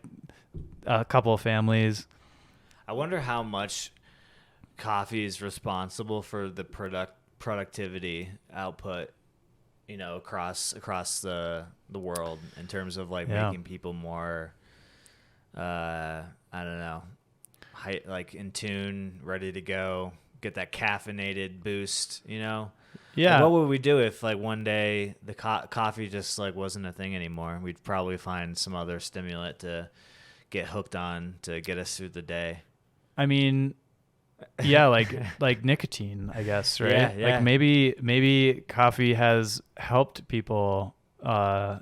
a couple of families. I wonder how much coffee is responsible for the productivity output, you know, across the world, in terms of, like, making people more, I don't know, like, in tune, ready to go, get that caffeinated boost, you know? Yeah. Like, what would we do if, like, one day the coffee just, like, wasn't a thing anymore? We'd probably find some other stimulant to get hooked on to get us through the day. I mean, yeah, like nicotine, I guess, right? Yeah. Like, maybe coffee has helped people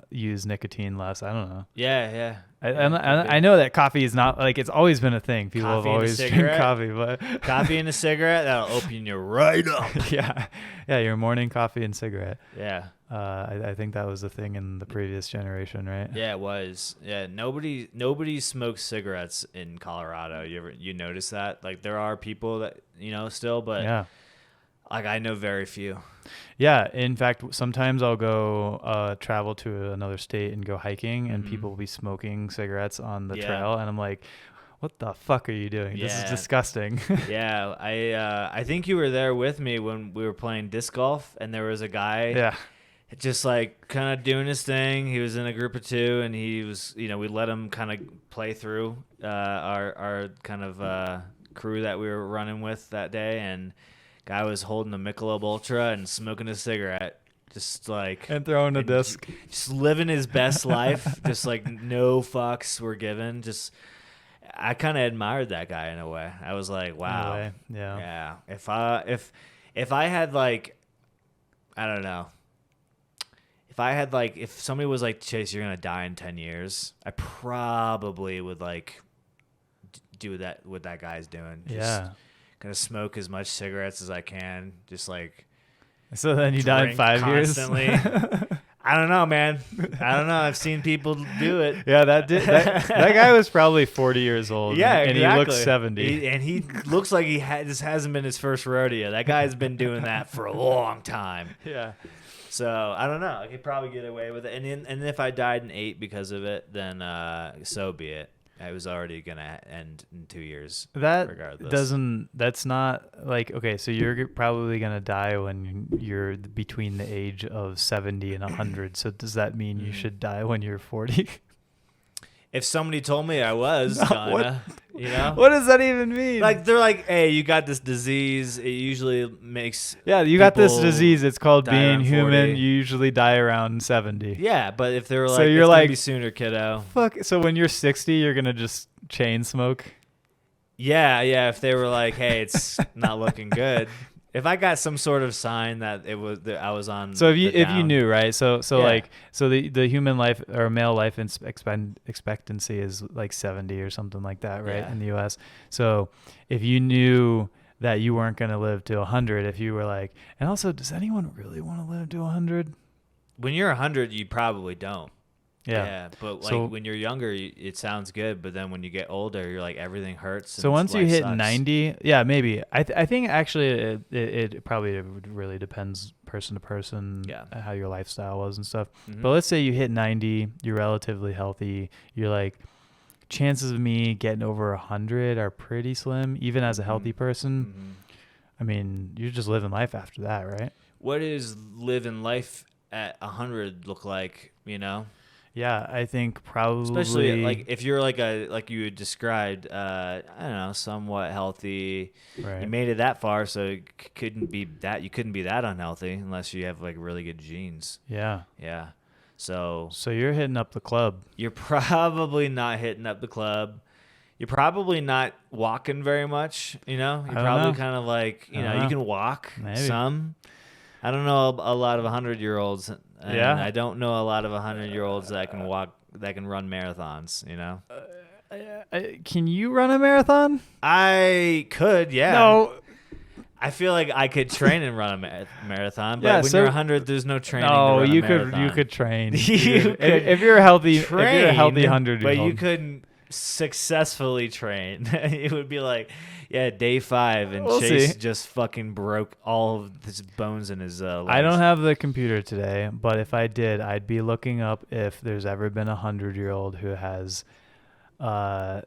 use nicotine less. I don't know. Yeah. I know that coffee is not, like, it's always been a thing. People Coffee have and a always drank cigarette? coffee, but Coffee and a cigarette, that'll open you right up. yeah, your morning coffee and cigarette. Yeah. I think that was the thing in the previous generation, right? Yeah, it was. Yeah, nobody smokes cigarettes in Colorado. You notice that? Like, there are people that, you know, still, but Yeah. like, I know very few. Yeah, in fact, sometimes I'll go travel to another state and go hiking, and people will be smoking cigarettes on the trail, and I'm like, what the fuck are you doing? This is disgusting. Yeah, I think you were there with me when we were playing disc golf, and there was a guy just, like, kind of doing his thing. He was in a group of two, and he was, you know, we let him kind of play through our kind of crew that we were running with that day, and guy was holding a Michelob Ultra and smoking a cigarette, just, like, and throwing a disc, just living his best life, just, like, no fucks were given. Just, I kind of admired that guy in a way. I was like, wow, yeah. If I had, like, I don't know, if somebody was like, Chase, you're gonna die in 10 years, I probably would, like, do that what that guy's doing. Just gonna smoke as much cigarettes as I can, just, like, so then you die in 5 years. I don't know, man. I don't know. I've seen people do it. Yeah, that guy was probably 40 years old. Yeah, and exactly. he looks 70. And he looks like this hasn't been his first rodeo. That guy's been doing that for a long time. Yeah. So I don't know. I could probably get away with it. And if I died in 8 because of it, then so be it. I was already gonna end in 2 years. That's not, like, okay, so you're probably gonna die when you're between the age of 70 and 100. So does that mean you should die when you're 40? If somebody told me I was gonna, You know? What does that even mean? Like they're like, hey, you got this disease. It usually makes you got this people disease. It's called die being around human. 40. You usually die around 70. Yeah, but if they were So like, you're it's like, gonna be sooner, kiddo. Fuck. So when you're 60, you're gonna just chain smoke. Yeah. If they were like, hey, it's not looking good. If I got some sort of sign that that I was on. So if you down, knew, right? So Yeah. the human life or male life expectancy is like 70 or something like that, right? Yeah. In the U.S. So if you knew that you weren't going to live to 100, if you were like, and also, does anyone really want to live to 100? when you're 100, you probably don't. Yeah. But like So- when you're younger, it sounds good. But then when you get older, you're like everything hurts. So and once you life hit sucks. 90, yeah, maybe. I think actually it probably really depends person to person, Yeah. how your lifestyle was and stuff. Mhm. But let's say you hit 90, you're relatively healthy. You're like, chances of me getting over 100 are pretty slim, even as a healthy person. Mhm. I mean, you're just living life after that, right? What does living life at 100 look like? You know. Yeah, I think probably. Especially like if you're like you had described, I don't know, somewhat healthy. Right. You made it that far, so you couldn't be that unhealthy unless you have like really good genes. Yeah. Yeah. So you're hitting up the club. you're probably not hitting up the club. You're probably not walking very much. You know, you're I don't probably know. kind of like I don't you know. can walk Maybe. some. I don't know a lot of 100-year-olds. And Yeah. I don't know a lot of 100-year-olds that can walk, that can run marathons, you know? Can you run a marathon? I could, yeah. No. I feel like I could train and run a marathon, but Yeah, when so- you're 100, there's no training to No, run you a marathon. you could train. You could if you're a healthy, if you're a healthy train, 100 but you couldn't successfully train. It would be like, day 5, and We'll Chase see. just fucking broke all of his bones in his legs. I don't have the computer today, but if I did, I'd be looking up if there's ever been a 100-year-old who has ran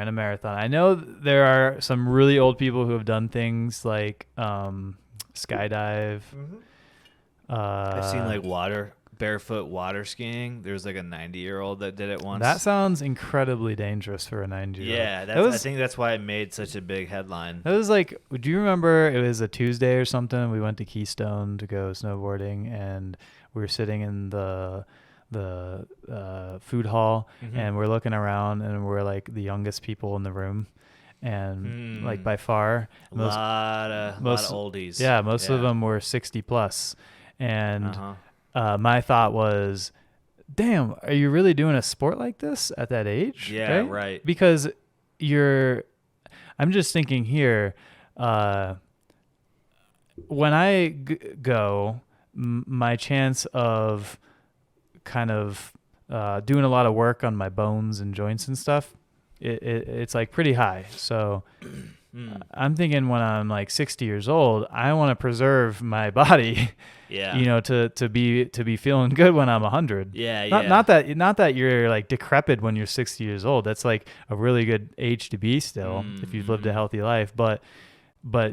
a marathon. I know there are some really old people who have done things like skydive. I've seen like barefoot water skiing. There's like a 90-year-old that did it once. That sounds incredibly dangerous for a 90-year-old. Yeah, I think that's why it made such a big headline. That was like, do you remember it was a Tuesday or something? We went to Keystone to go snowboarding, and we were sitting in the food hall, and we're looking around, and we're like the youngest people in the room, and like by far, a lot of oldies. Yeah, most of them were 60 plus, and my thought was, damn, are you really doing a sport like this at that age? Yeah, right. Because I'm just thinking here, when I go, my chance of kind of doing a lot of work on my bones and joints and stuff, it's like pretty high. So I'm thinking when I'm like 60 years old, I want to preserve my body. Yeah. To be feeling good when I'm 100. Yeah, Not that you're like decrepit when you're 60 years old. That's like a really good age to be still if you've lived a healthy life. But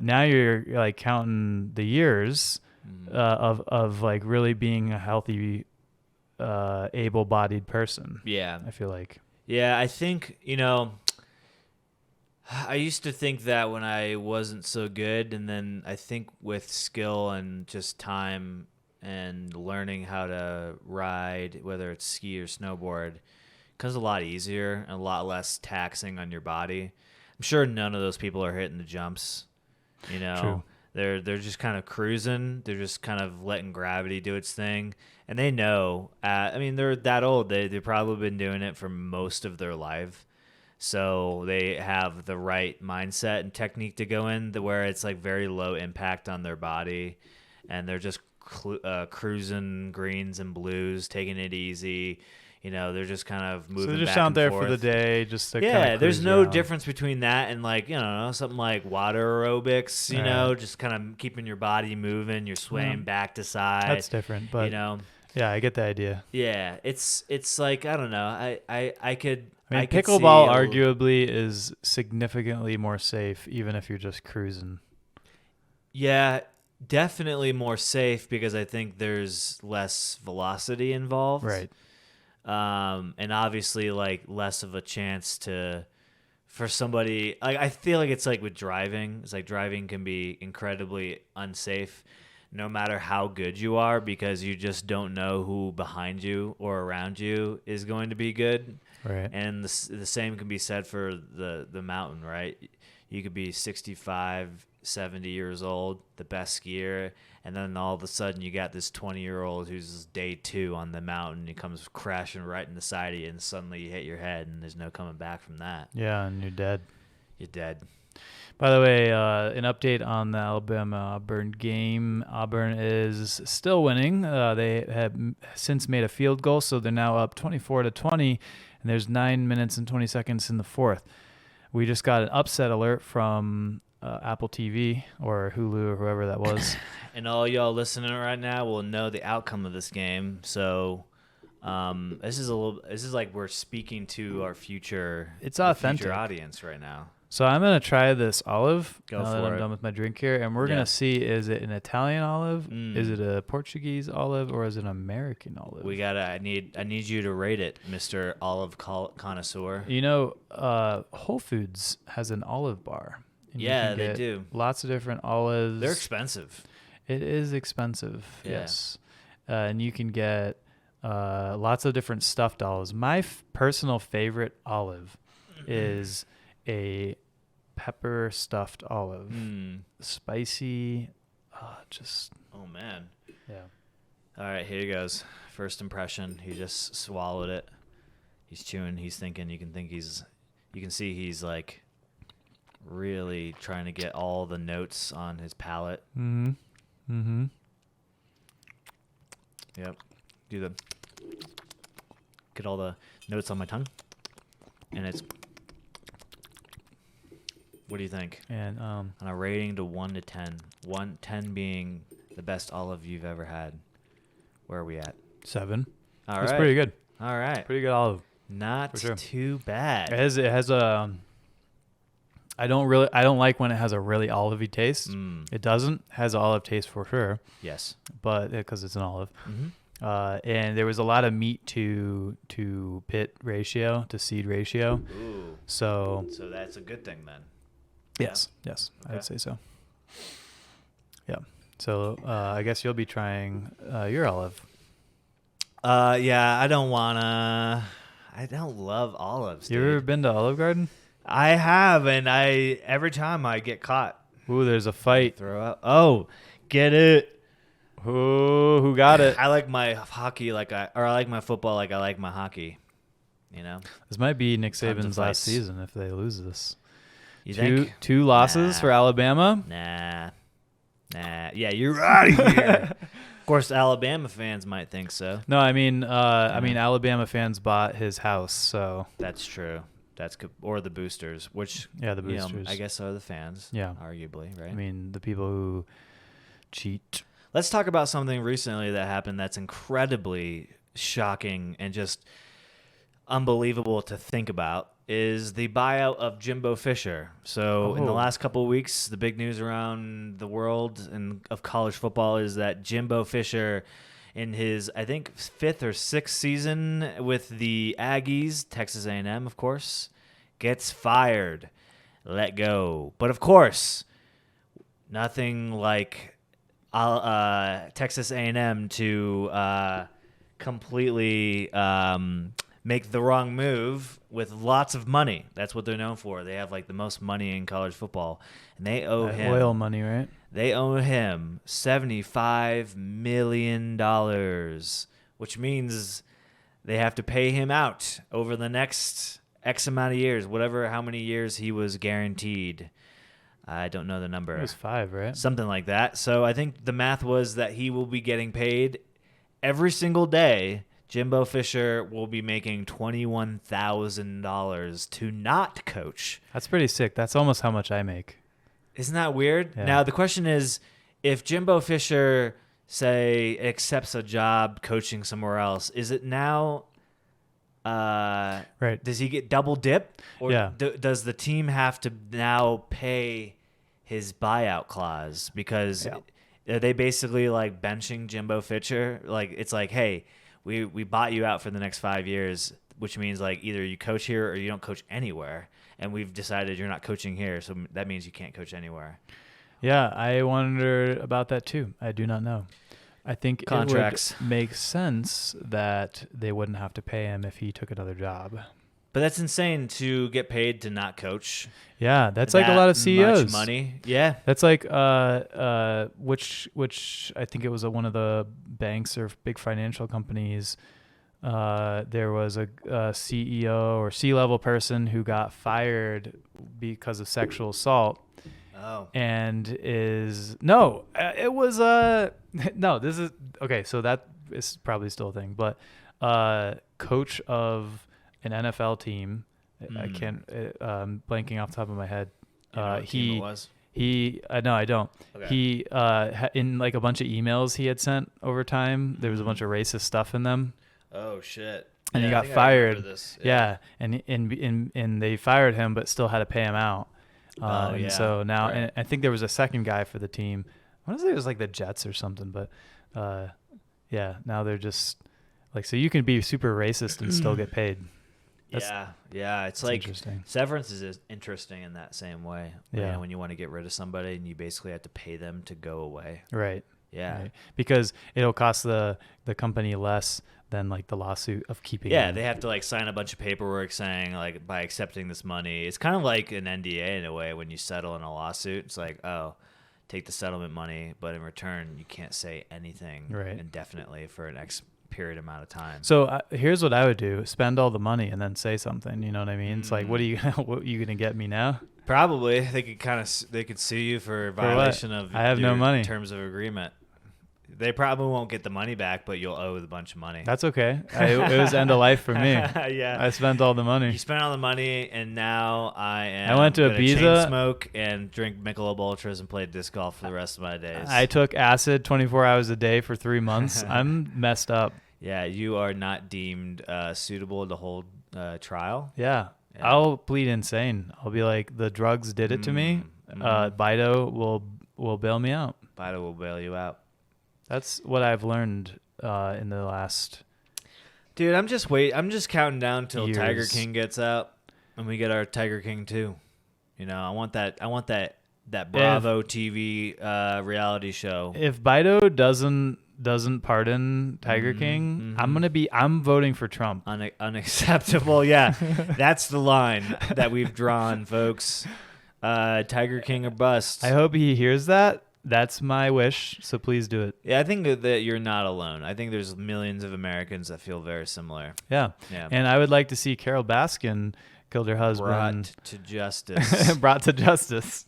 now you're like counting the years of like really being a healthy, able-bodied person. Yeah. I feel like. Yeah, I think, I used to think that when I wasn't so good, and then I think with skill and just time and learning how to ride, whether it's ski or snowboard, it becomes a lot easier and a lot less taxing on your body. I'm sure none of those people are hitting the jumps. True. They're just kind of cruising. They're just kind of letting gravity do its thing, and they know. They're that old. They've probably been doing it for most of their life. So they have the right mindset and technique to go in where it's like very low impact on their body, and they're just cruising greens and blues, taking it easy. They're just kind of moving. So they're just back out and there forth for the day, just to there's no around. difference between that and like something like water aerobics. Just kind of keeping your body moving. You're swaying back to side. That's different, but yeah, I get the idea. Yeah, it's like I don't know. I could. I could pickleball see arguably is significantly more safe, even if you're just cruising. Yeah, definitely more safe because I think there's less velocity involved. Right. And obviously like less of a chance for somebody. Like I feel like it's like with driving. It's like driving can be incredibly unsafe, no matter how good you are, because you just don't know who behind you or around you is going to be good. Right. And the same can be said for the mountain, right? You could be 65, 70 years old, the best skier, and then all of a sudden you got this 20-year-old who's day 2 on the mountain. He comes crashing right in the side of you, and suddenly you hit your head, and there's no coming back from that. Yeah, and you're dead. You're dead. By the way, an update on the Alabama-Auburn game. Auburn is still winning. They have since made a field goal, so they're now up 24-20, and there's 9 minutes and 20 seconds in the fourth. We just got an upset alert from Apple TV or Hulu or whoever that was. And all y'all listening right now will know the outcome of this game. So this is like we're speaking to our future. It's authentic. Future audience right now. So I'm gonna try this olive. Go now for that I'm it. done with my drink here, and we're gonna see: is it an Italian olive? Is it a Portuguese olive, or is it an American olive? I need you to rate it, Mr. Olive Connoisseur. You know, Whole Foods has an olive bar. And you Yeah, can they get do. Lots of different olives. They're expensive. It is expensive. Yeah. Yes, and you can get lots of different stuffed olives. My personal favorite olive is a pepper stuffed olive. Spicy. Oh man. Yeah. All right, here he goes. First impression. He just swallowed it. He's chewing. He's thinking. You can see he's like really trying to get all the notes on his palate. Yep. Get all the notes on my tongue. And it's. What do you think? And On a rating to 1 to 10, 10 being the best olive you've ever had. Where are we at? 7. All It's right. pretty good. All right. Pretty good olive. Not For sure. too bad. It has a. I don't like when it has a really olivey taste. It doesn't. Has an olive taste for sure, Yes. but because it's an olive. Mm-hmm. And there was a lot of meat to pit ratio, to seed ratio. Ooh. So So that's a good thing then. yes, Okay. I'd say so. Yeah. So I guess you'll be trying your olive. Yeah, I don't love olives. You ever Dude. been to Olive Garden? I have, and every time I get caught. Ooh, there's a fight. Throw out. Oh, get it. Who got it? I like my hockey I like my football like I like my hockey. You know? This might be Nick Tons of Saban's last fights. season if they lose this. You think? Two losses Nah. for Alabama. Nah. Yeah, you're out of here. Of course, Alabama fans might think so. No, I mean Alabama fans bought his house, so That's true. Or the boosters, which yeah, the boosters. I guess are the fans. Yeah. Arguably, right? I mean the people who cheat. Let's talk about something recently that happened that's incredibly shocking and just unbelievable to think about is the buyout of Jimbo Fisher. So in the last couple of weeks, the big news around the world and of college football is that Jimbo Fisher, in his, I think, 5th or 6th season with the Aggies, Texas A&M, of course, gets fired, let go. But of course, nothing like Texas A&M to completely make the wrong move with lots of money. That's what they're known for. They have like the most money in college football, and they owe him Oil money, right? They owe him $75 million, which means they have to pay him out over the next X amount of years, how many years he was guaranteed. I don't know the number. It was 5, right? Something like that. So I think the math was that he will be getting paid every single day. Jimbo Fisher will be making $21,000 to not coach. That's pretty sick. That's almost how much I make. Isn't that weird? Yeah. Now, the question is, if Jimbo Fisher, say, accepts a job coaching somewhere else, is it now Right. does he get double dip? Or Yeah. does the team have to now pay his buyout clause? Because are they basically like benching Jimbo Fisher? Like, it's like, hey, we bought you out for the next 5 years, which means like either you coach here or you don't coach anywhere. And we've decided you're not coaching here, so that means you can't coach anywhere. Yeah, I wondered about that too. I do not know. I think Contracts. it would make sense that they wouldn't have to pay him if he took another job. But that's insane to get paid to not coach. Yeah, that's like a lot of CEOs. Much money. Yeah. That's like which I think it was one of the banks or big financial companies. There was a CEO or C-level person who got fired because of sexual assault. Oh. And it was no, this is okay. So that is probably still a thing, but coach of an NFL team. I can't. Blanking off the top of my head. You know what team it was? No, I don't. Okay. He in like a bunch of emails he had sent over time, there was a bunch of racist stuff in them. Oh shit! And he got fired. Yeah, and they fired him, but still had to pay him out. And so now, and I think there was a second guy for the team. I want to say it was like the Jets or something, but yeah, now they're just like, so you can be super racist and still get paid. Yeah. It's like severance is interesting in that same way. Yeah. When you want to get rid of somebody and you basically have to pay them to go away. Right. Yeah. Right. Because it'll cost the company less than like the lawsuit of keeping. Yeah, them. they have to like sign a bunch of paperwork saying like by accepting this money. It's kind of like an NDA in a way when you settle in a lawsuit. It's like, oh, take the settlement money, but in return you can't say anything indefinitely for an X period amount of time. So here's what I would do: spend all the money and then say something. You know what I mean? It's like, what are you gonna get me now? Probably they could sue you for violation of I have no money. Terms of agreement. They probably won't get the money back, but you'll owe a bunch of money. That's okay. It was end of life for me. Yeah, I spent all the money. You spent all the money, and now I went to Ibiza, Ibiza, smoke and drink Michelob Ultras, and play disc golf for the rest of my days. I took acid 24 hours a day for 3 months. I'm messed up. Yeah, you are not deemed suitable to hold trial. Yeah. I'll plead insane. I'll be like, the drugs did it to me. Bido will bail me out. Bido will bail you out. That's what I've learned in the last. Dude, I'm just counting down till years. Tiger King gets out, and we get our Tiger King 2. You know, I want that Bravo TV reality show. If Bido doesn't pardon Tiger King, I'm voting for Trump. Unacceptable. Yeah, that's the line that we've drawn, folks. Tiger King or bust. I hope he hears that. That's my wish, so please do it. Yeah, I think that you're not alone. I think there's millions of Americans that feel very similar. Yeah. And I would like to see Carol Baskin killed her husband. Brought to justice. Brought to justice.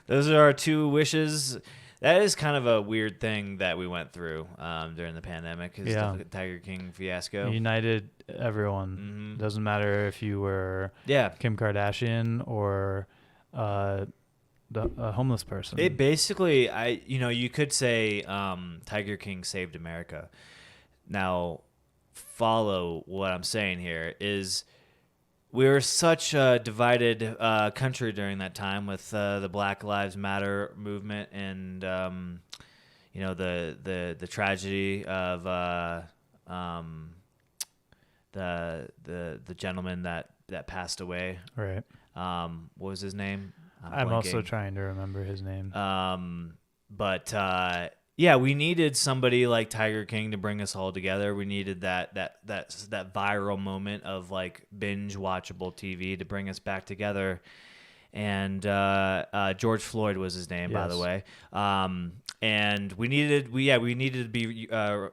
Those are our 2 wishes. That is kind of a weird thing that we went through during the pandemic, is the Tiger King fiasco. United everyone. Doesn't matter if you were Kim Kardashian or a homeless person. It basically, you could say Tiger King saved America. Now, follow what I'm saying here is we were such a divided country during that time with the Black Lives Matter movement and the tragedy of the gentleman that passed away. Right. What was his name? I'm also trying to remember his name. We needed somebody like Tiger King to bring us all together. We needed that viral moment of like binge watchable TV to bring us back together. And George Floyd was his name, by the way. And we needed to be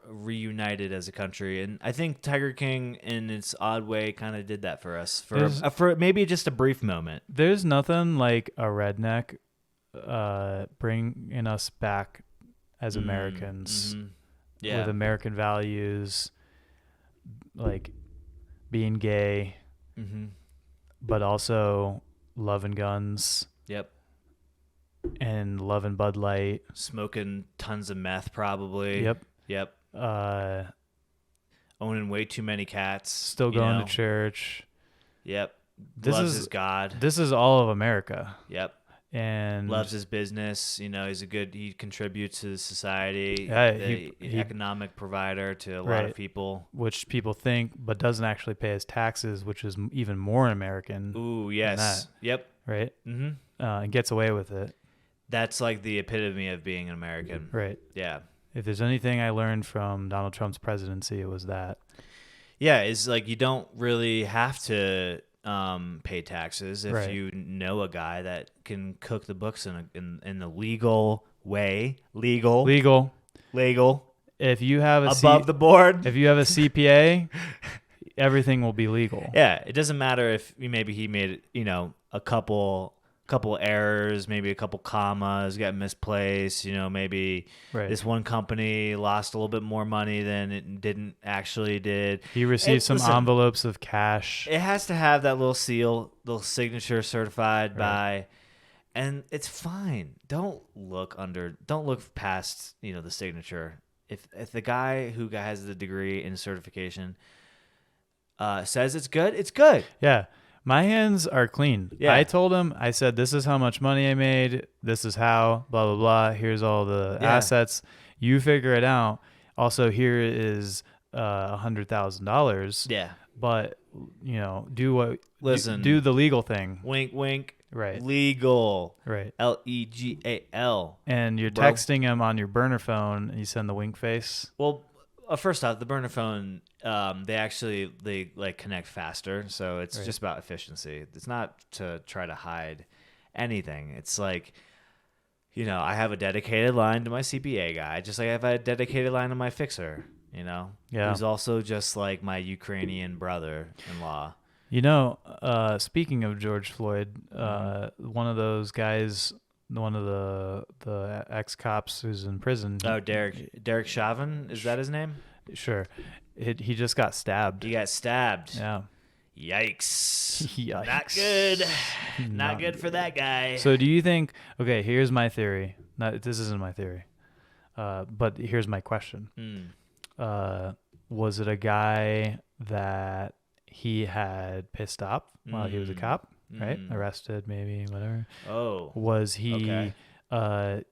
reunited as a country. And I think Tiger King, in its odd way, kind of did that for us for maybe just a brief moment. There's nothing like a redneck bringing us back as Americans with American values, like being gay, but also loving guns. Yep. And loving Bud Light. Smoking tons of meth, probably. Yep. Owning way too many cats. Still going to church. Yep. Loves his God. This is all of America. Yep. and loves his business. He contributes to society. Yeah, the he economic provider to a lot of people. which people think, but doesn't actually pay his taxes, which is even more American. Ooh, yes. That, Yep. right? Mm-hmm. And gets away with it. That's like the epitome of being an American. Right. Yeah. If there's anything I learned from Donald Trump's presidency, it was that. Yeah, it's like you don't really have to pay taxes if you know a guy that can cook the books in the legal way. Legal. If you have above the board. If you have a CPA, everything will be legal. Yeah, it doesn't matter if maybe he made a couple errors, maybe a couple commas got misplaced. Maybe this one company lost a little bit more money than it didn't actually did. He received some envelopes of cash. It has to have that little seal, little signature certified by, and it's fine. Don't look past the signature. If the guy who has the degree and certification says it's good, it's good. Yeah. My hands are clean. Yeah. I told him, I said, this is how much money I made. This is how, blah, blah, blah. Here's all the assets. You figure it out. Also, here is $100,000. Yeah. But, do the legal thing. Wink, wink. Right. Legal. Right. Legal. And you're texting him on your burner phone and you send the wink face. Well, first off, the burner phone, they connect faster, so it's just about efficiency. It's not to try to hide anything. It's like, I have a dedicated line to my CPA guy, just like I have a dedicated line to my fixer. Who's also just like my Ukrainian brother-in-law. Speaking of George Floyd, one of those guys, one of the ex-cops who's in prison. Oh, Derek Chauvin, is that his name? Sure. He just got stabbed. He got stabbed. Yeah. Yikes. Yikes. Not good. Not good for that guy. So do you think, okay, here's my theory. This isn't my theory. But here's my question. Was it a guy that he had pissed off while he was a cop, right? Arrested, maybe, whatever. Oh. Was he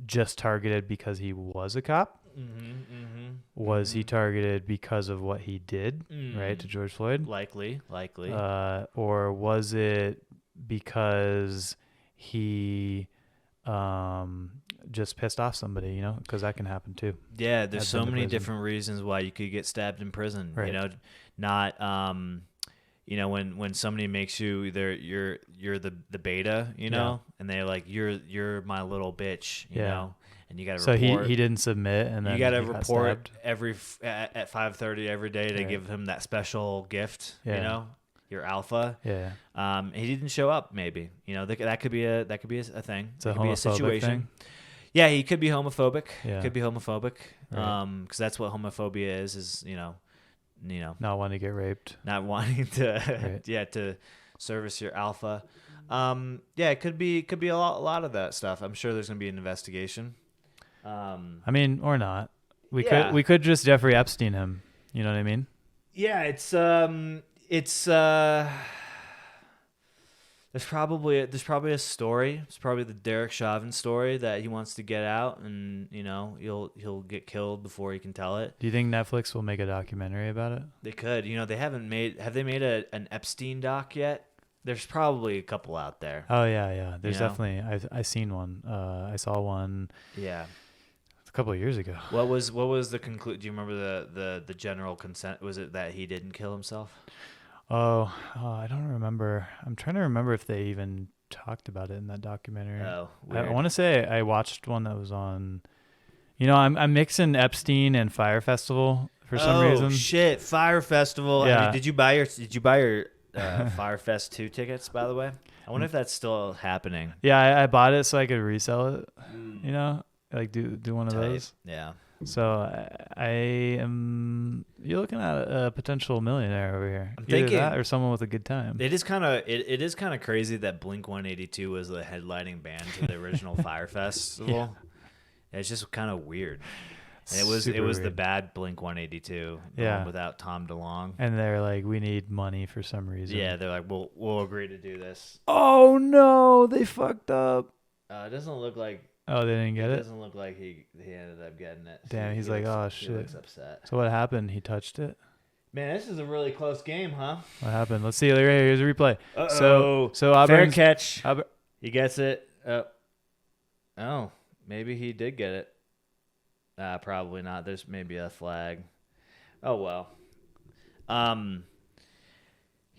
just targeted because he was a cop? Was he targeted because of what he did, right, to George Floyd? Likely. Or was it because he just pissed off somebody, because that can happen too. Yeah, there's so many different reasons why you could get stabbed in prison. Right. Not when somebody makes you either you're the beta, and they're like you're my little bitch, and you got to report. So he didn't submit, and then you got to report stabbed. at 5:30 every day to give him that special gift, your alpha. Yeah. He didn't show up. Maybe that could be a thing. It's a could be a homophobic situation. thing. Yeah, he could be homophobic. Yeah. Could be homophobic. Right. Because that's what homophobia is. Not wanting to get raped. Not wanting to, Right. to service your alpha. It could be a lot of that stuff. I'm sure there's gonna be an investigation. I mean, or not. We could just Jeffrey Epstein him. You know what I mean? Yeah, it's there's probably a story. It's probably the Derek Chauvin story that he wants to get out, and he'll get killed before he can tell it. Do you think Netflix will make a documentary about it? They could. They haven't made. Have they made an Epstein doc yet? There's probably a couple out there. Oh yeah. There's definitely. I've seen one. I saw one. Yeah. A couple of years ago. What was the conclusion? Do you remember the general consent? Was it that he didn't kill himself? Oh, I don't remember. I'm trying to remember if they even talked about it in that documentary. Oh, I want to say I watched one that was on. I'm mixing Epstein and Fyre Festival for some reason. Oh shit, Fyre Festival. Yeah. I mean, did you buy your Fyre Fest 2 tickets, by the way? I wonder if that's still happening. Yeah, I bought it so I could resell it. Like do one of those. Yeah. So I am. You're looking at a potential millionaire over here. I'm Either thinking that or someone with a good time. It is kind of crazy that Blink-182 was the headlining band to the original Fyre Festival. Yeah. It's just kind of weird. And it was weird. the bad Blink-182, Yeah. without Tom DeLonge. And they're like, we need money for some reason. Yeah, they're like, we'll agree to do this. Oh no, they fucked up. It doesn't look like. Oh, they didn't get It it? doesn't look like he ended up getting it. Damn, he's He like, looks, oh, he shit. looks upset. So what happened? He touched it? Man, this is a really close game, huh? What happened? Let's see. Right here, here's a replay. Uh-oh. So Fair Auburn's... catch. He gets it. Oh, maybe he did get it. Probably not. There's maybe a flag. Oh, well.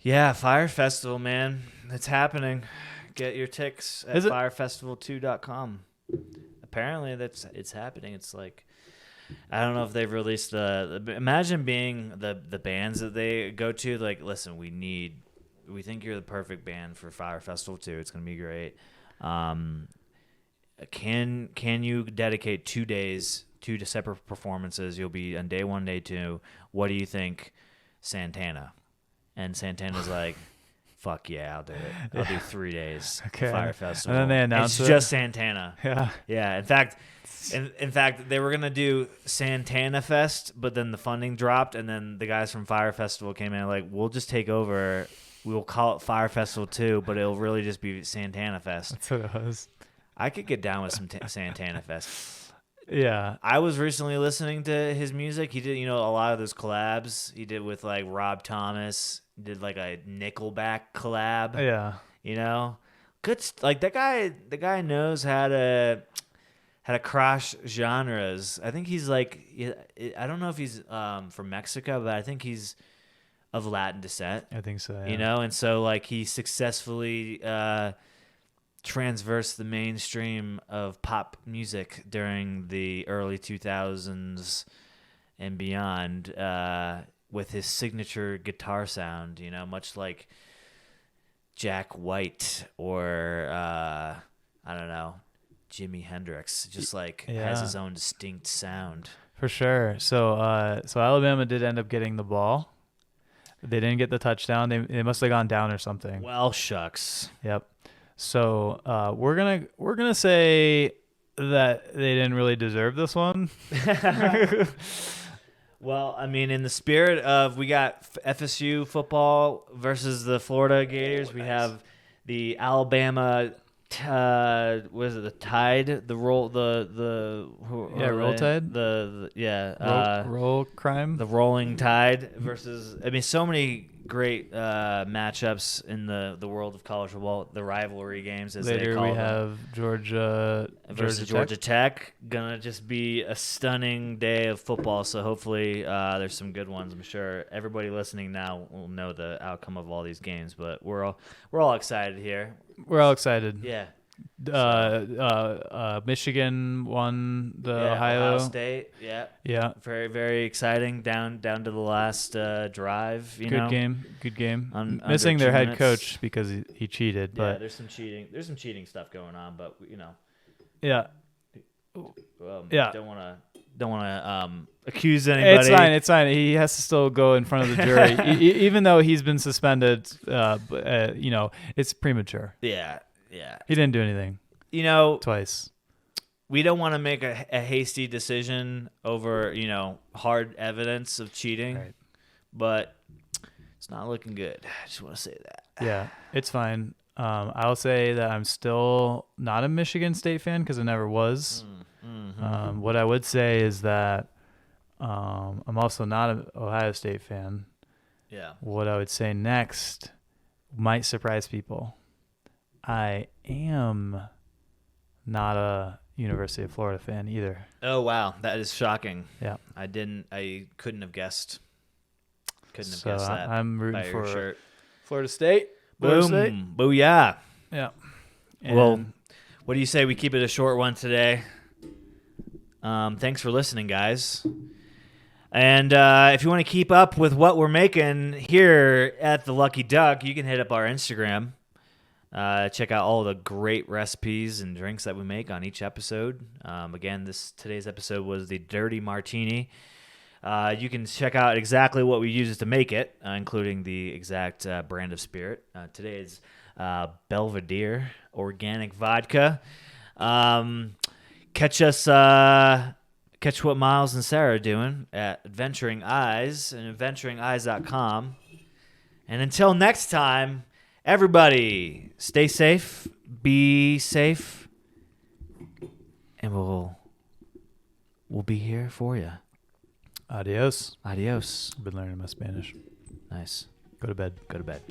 Yeah, Fyre Festival, man. It's happening. Get your ticks at firefestival2.com. Apparently, it's happening. It's like, I don't know if they've released imagine being the bands that they go to. Like, listen, we think you're the perfect band for Fyre Festival 2. It's gonna be great. Can you dedicate 2 days, 2 separate performances? You'll be on day 1, day 2. What do you think, Santana? And Santana's like, fuck yeah, I'll do it. I'll do 3 days. Okay. Fyre Festival. And then they announced it's it. just Santana. Yeah. Yeah. In fact, they were gonna do Santana Fest, but then the funding dropped, and then the guys from Fyre Festival came in like, we'll just take over. We'll call it Fyre Festival 2, but it'll really just be Santana Fest. That's what it was. I could get down with some Santana Fest. Yeah. I was recently listening to his music. He did, a lot of those collabs. He did with like Rob Thomas. He did like a Nickelback collab. Yeah. Good. Like that guy. The guy knows how to cross genres. I think he's like. I don't know if he's from Mexico, but I think he's of Latin descent. I think so. Yeah. And so like he successfully transversed the mainstream of pop music during the early 2000s and beyond with his signature guitar sound, much like Jack White or I don't know, Jimi Hendrix, just like has his own distinct sound. For sure. So Alabama did end up getting the ball. They didn't get the touchdown. They must have gone down or something. Well, shucks. Yep. So we're gonna say that they didn't really deserve this one. Well, I mean, in the spirit of we got FSU football versus the Florida Gators, we have the Alabama. What is it? The Tide, the roll, Roll Tide. Roll Crime. The Rolling Tide versus. I mean, so many great matchups in the world of college football. The rivalry games, as Later they call we them. have Georgia versus Georgia Tech. Gonna just be a stunning day of football. So hopefully there's some good ones. I'm sure everybody listening now will know the outcome of all these games. But we're all excited here. We're all excited. Yeah. Michigan won the Ohio State. Yeah. Yeah. Very, very exciting. Down to the last drive. Good game. Missing their head coach because he cheated. But yeah, there's some cheating. There's some cheating stuff going on. But Yeah. Don't want to accuse anybody. It's fine. He has to still go in front of the jury, even though he's been suspended. It's premature. Yeah. He didn't do anything. Twice. We don't want to make a hasty decision over hard evidence of cheating, right. But it's not looking good. I just want to say that. Yeah, it's fine. I'll say that I'm still not a Michigan State fan because I never was. Mm-hmm. What I would say is that I'm also not an Ohio State fan. Yeah. What I would say next might surprise people. I am not a University of Florida fan either. Oh, wow. That is shocking. Yeah. I couldn't have guessed. Couldn't have So guessed that. I'm rooting by your for shirt. Florida State. Boom. Booyah. Yeah. Well, what do you say we keep it a short one today? Thanks for listening, guys. And if you want to keep up with what we're making here at the Lucky Duck, you can hit up our Instagram. Check out all the great recipes and drinks that we make on each episode. Again, today's episode was the Dirty Martini. You can check out exactly what we use to make it, including the exact brand of spirit. Today is Belvedere Organic Vodka. Catch what Myles and Sarah are doing at Adventuring Eyes and adventuringeyes.com. And until next time, everybody, stay safe, be safe, and we'll be here for you. Adios. Adios. I've been learning my Spanish. Nice. Go to bed. Go to bed.